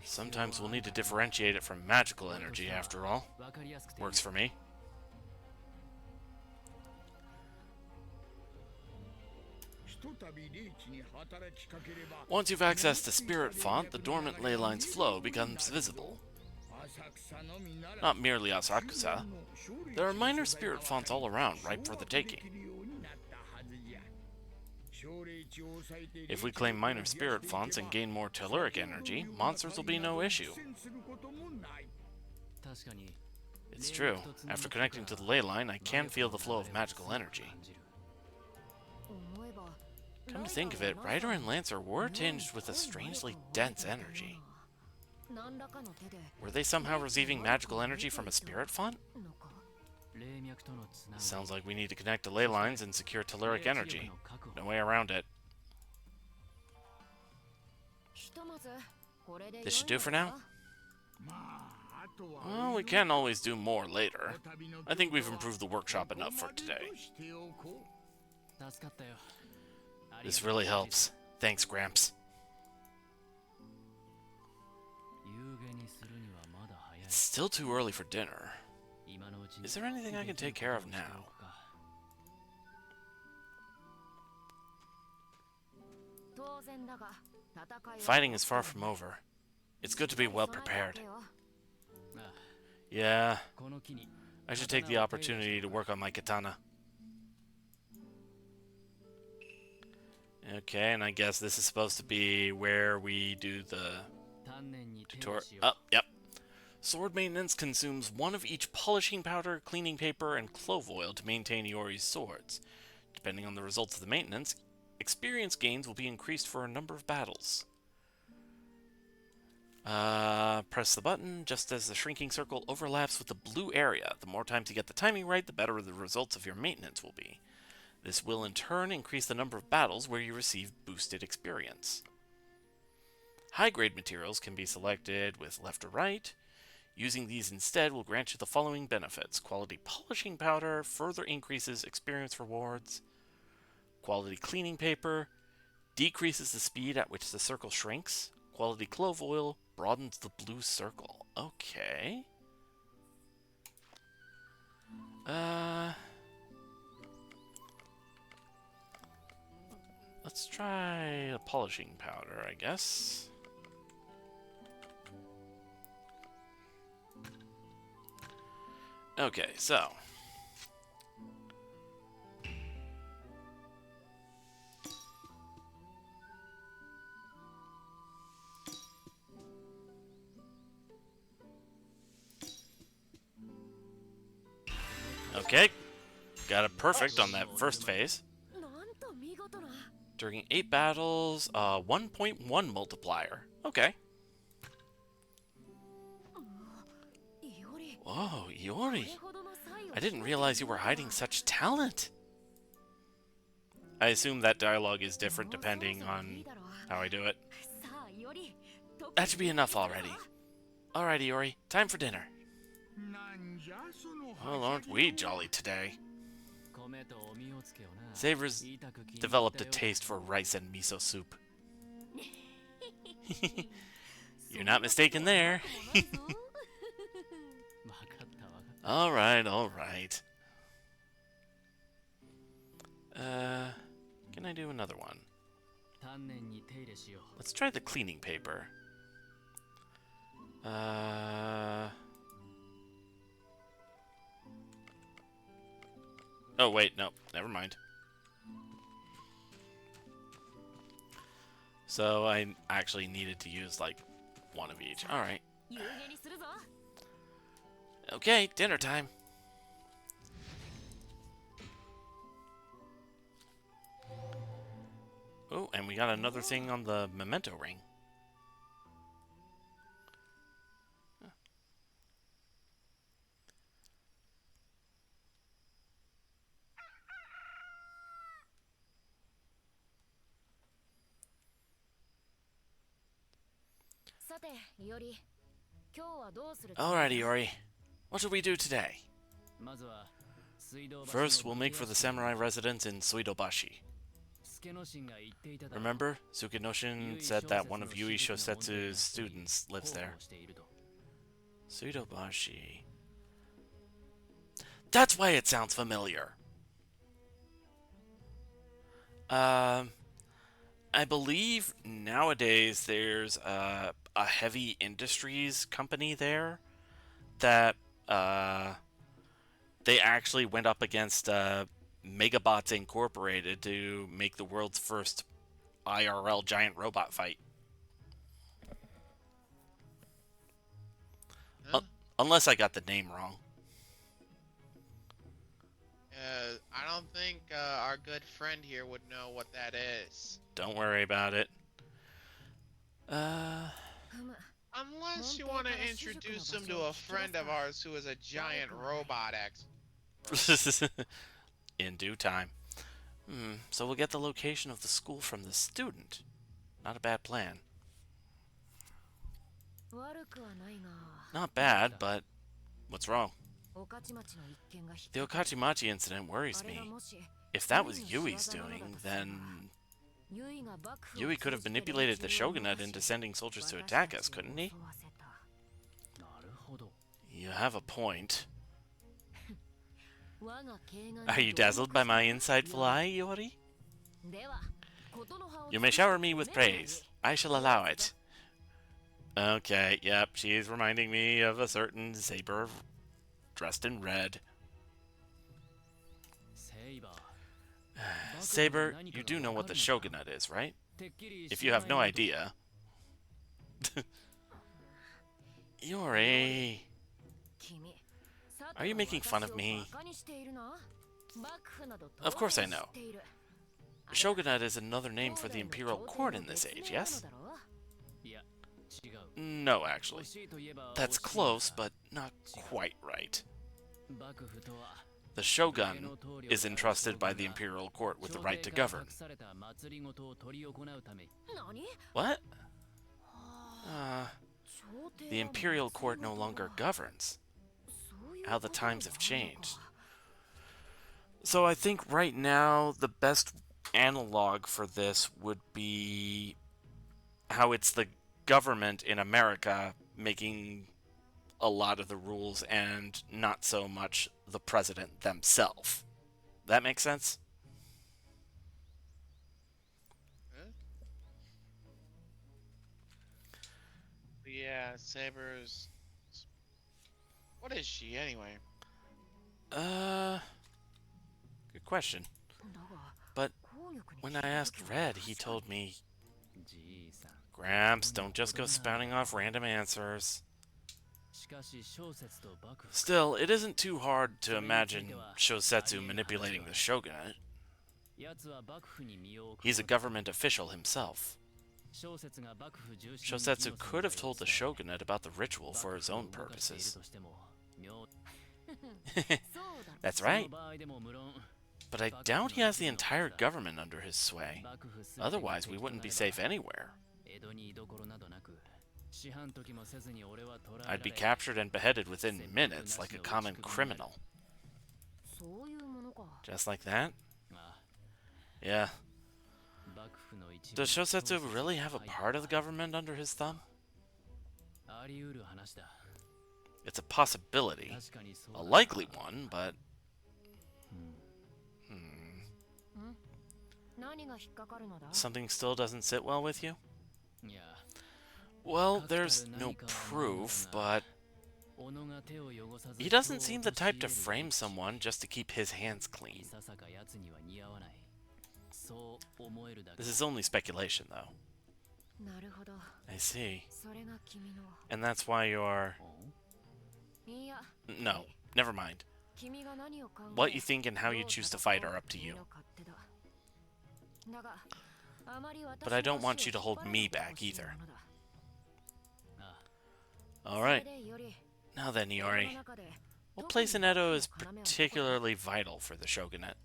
Sometimes we'll need to differentiate it from magical energy, after all. Works for me. Once you've accessed the spirit font, the dormant ley line's flow becomes visible. Not merely Asakusa. There are minor spirit fonts all around, ripe for the taking. If we claim minor spirit fonts and gain more telluric energy, monsters will be no issue. It's true. After connecting to the ley line, I can feel the flow of magical energy. Come to think of it, Ryder and Lancer were tinged with a strangely dense energy. Were they somehow receiving magical energy from a spirit font? Sounds like we need to connect to ley lines and secure telluric energy. No way around it. This should do for now? Well, we can always do more later. I think we've improved the workshop enough for today. This really helps. Thanks, Gramps. It's still too early for dinner. Is there anything I can take care of now? Fighting is far from over. It's good to be well prepared. Yeah, I should take the opportunity to work on my katana. Okay, and I guess this is supposed to be where we do the tutorial. Oh, yep. Sword maintenance consumes one of each polishing powder, cleaning paper, and clove oil to maintain Iori's swords. Depending on the results of the maintenance, experience gains will be increased for a number of battles. Press the button just as the shrinking circle overlaps with the blue area. The more times you get the timing right, the better the results of your maintenance will be. This will in turn increase the number of battles where you receive boosted experience. High-grade materials can be selected with left or right. Using these instead will grant you the following benefits. Quality polishing powder further increases experience rewards. Quality cleaning paper decreases the speed at which the circle shrinks. Quality clove oil broadens the blue circle. Okay. Let's try a polishing powder, I guess. Okay, so. Okay, got it perfect on that first phase. During 8 battles, 1.1 multiplier. Okay. Whoa, Iori. I didn't realize you were hiding such talent. I assume that dialogue is different depending on how I do it. That should be enough already. Alright, Iori, time for dinner. Well, aren't we jolly today? Savor's developed a taste for rice and miso soup. You're not mistaken there. Alright, alright. Can I do another one? Let's try the cleaning paper. Oh, wait, no, never mind. So I actually needed to use, like, one of each. Alright. Okay, dinner time. Oh, and we got another thing on the memento ring. Alright, Iori. What shall we do today? First, we'll make for the samurai residence in Suidobashi. Remember, Sukenoshin said that one of Yui Shosetsu's students lives there. Suidobashi. That's why it sounds familiar. I believe nowadays there's a heavy industries company there that they actually went up against Megabots Incorporated to make the world's first IRL giant robot fight. Huh? Unless I got the name wrong. I don't think our good friend here would know what that is. Don't worry about it. Uh, Unless you want to introduce him to a friend of ours who is a giant robot expert. in due time. So we'll get the location of the school from the student. Not a bad plan. Not bad, but what's wrong? The Okachimachi incident worries me. If that was Yui's doing, then Yui could have manipulated the shogunate into sending soldiers to attack us, couldn't he? You have a point. Are you dazzled by my insightful eye, Iori? You may shower me with praise. I shall allow it. Okay, yep, she's reminding me of a certain saber dressed in red. Saber, you do know what the shogunate is, right? If you have no idea... Iori... Are you making fun of me? Of course I know. Shogunate is another name for the imperial court in this age, yes? No, actually. That's close, but not quite right. The shogun is entrusted by the imperial court with the right to govern. What? The imperial court no longer governs. How the times have changed. So I think right now the best analog for this would be how it's the government in America making a lot of the rules and not so much the president themselves. That makes sense? Yeah, Saber's... What is she, anyway? Good question. But when I asked Red, he told me, Gramps, don't just go spouting off random answers. Still, it isn't too hard to imagine Shosetsu manipulating the shogunate. He's a government official himself. Shosetsu could have told the shogunate about the ritual for his own purposes. That's right. But I doubt he has the entire government under his sway. Otherwise, we wouldn't be safe anywhere. I'd be captured and beheaded within minutes like a common criminal. Just like that? Yeah. Does Shosetsu really have a part of the government under his thumb? It's a possibility. A likely one, but... Something still doesn't sit well with you? Well, there's no proof, but... He doesn't seem the type to frame someone just to keep his hands clean. This is only speculation, though. I see. And that's why you're... No, never mind. What you think and how you choose to fight are up to you. But I don't want you to hold me back, either. Alright. Now then, Iori. What place in Edo is particularly vital for the shogunate?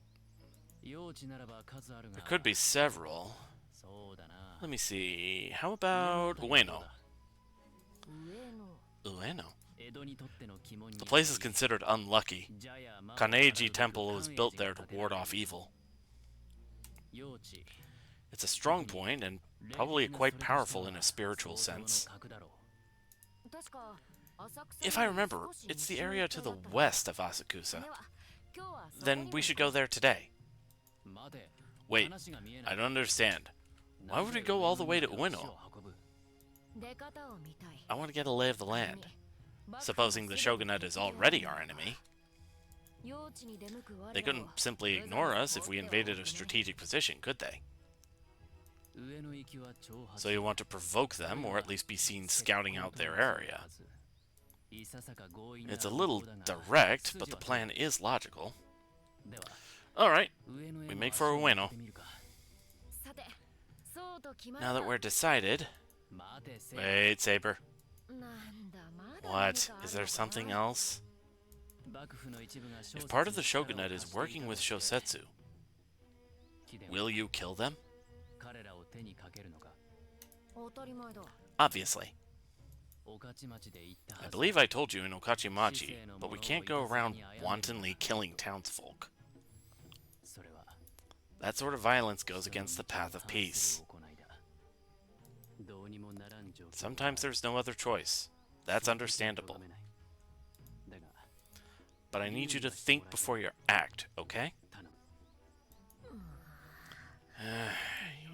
There could be several. Let me see. How about Ueno? Ueno? The place is considered unlucky. Kaneji Temple was built there to ward off evil. It's a strong point, and probably quite powerful in a spiritual sense. If I remember, it's the area to the west of Asakusa. Then we should go there today. Wait, I don't understand. Why would we go all the way to Ueno? I want to get a lay of the land. Supposing the shogunate is already our enemy. They couldn't simply ignore us if we invaded a strategic position, could they? So you want to provoke them, or at least be seen scouting out their area. It's a little direct, but the plan is logical. Alright, we make for Ueno. Now that we're decided... Wait, Saber. What? Is there something else? If part of the shogunate is working with Shosetsu, will you kill them? Obviously. I believe I told you in Okachimachi, but we can't go around wantonly killing townsfolk. That sort of violence goes against the path of peace. Sometimes there's no other choice. That's understandable. But I need you to think before you act, okay?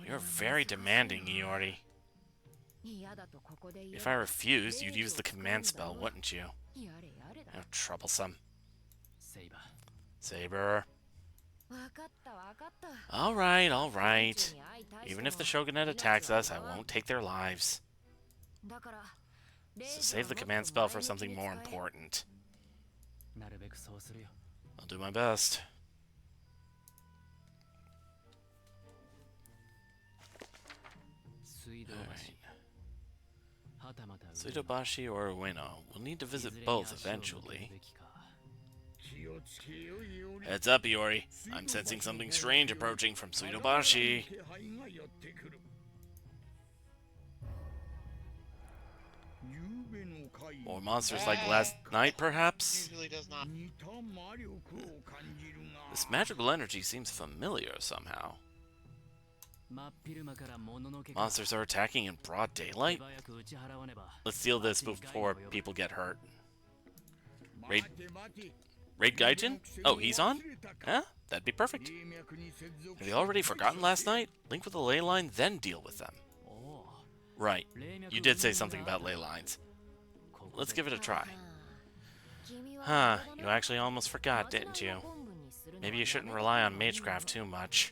You're very demanding, Iori. If I refused, you'd use the command spell, wouldn't you? How troublesome. Saber. Alright, alright. Even if the shogunate attacks us, I won't take their lives. So save the command spell for something more important. I'll do my best. Suidobashi or Ueno. We'll need to visit both eventually. Heads up, Iori. I'm sensing something strange approaching from Suidobashi. More monsters like last night, perhaps? Usually does not. This magical energy seems familiar somehow. Monsters are attacking in broad daylight? Let's seal this before people get hurt. Raid Gaijin? Oh, he's on? Huh? That'd be perfect. Have you already forgotten last night? Link with the ley line, then deal with them. Right. You did say something about ley lines. Let's give it a try. Huh, you actually almost forgot, didn't you? Maybe you shouldn't rely on magecraft too much.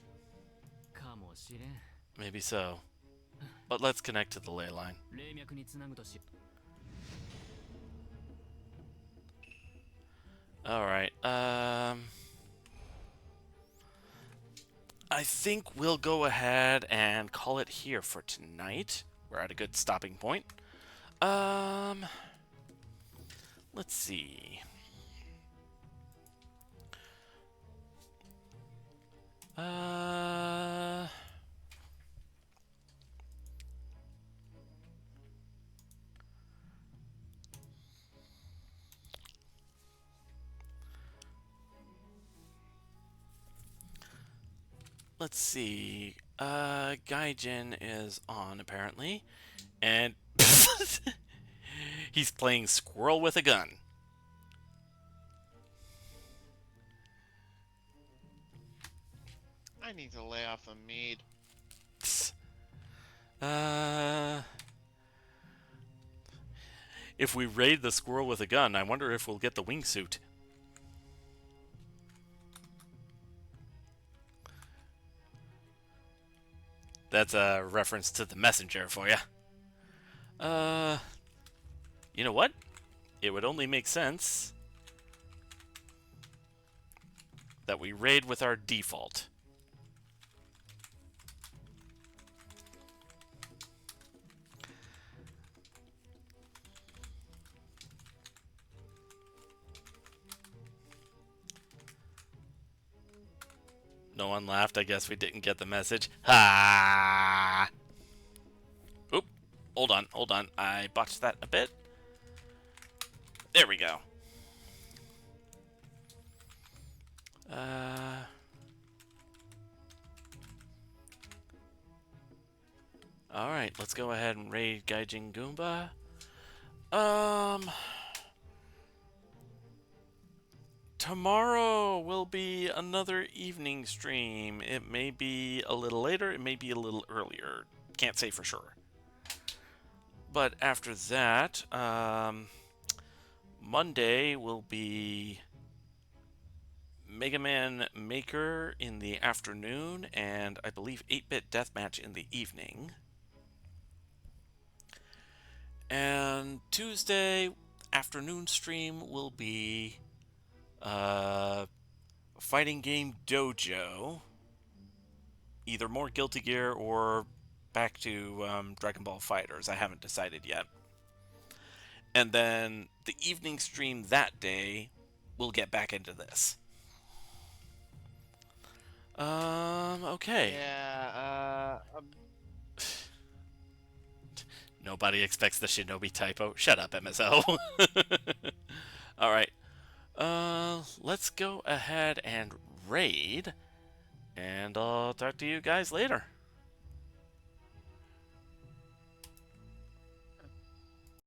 Maybe so. But let's connect to the ley line. Alright, I think we'll go ahead and call it here for tonight. We're at a good stopping point. Let's see. Let's see. Gaijin is on, apparently. And he's playing squirrel with a gun. I need to lay off the mead. If we raid the squirrel with a gun, I wonder if we'll get the wingsuit. That's a reference to the messenger for you. You know what? It would only make sense that we raid with our default. No one laughed. I guess we didn't get the message. Ha! Oop. Hold on, hold on. I botched that a bit. There we go. Alright, let's go ahead and raid Gaijin Goomba. Tomorrow will be another evening stream. It may be a little later, it may be a little earlier. Can't say for sure. But after that, Monday will be Mega Man Maker in the afternoon, and I believe 8-Bit Deathmatch in the evening. And Tuesday, afternoon stream will be uh, fighting game dojo, either more Guilty Gear or back to Dragon Ball Fighters. I haven't decided yet. And then the evening stream that day, we'll get back into this. Okay. Yeah. Nobody expects the Shinobi typo. Shut up, MSO. All right. Let's go ahead and raid, and I'll talk to you guys later.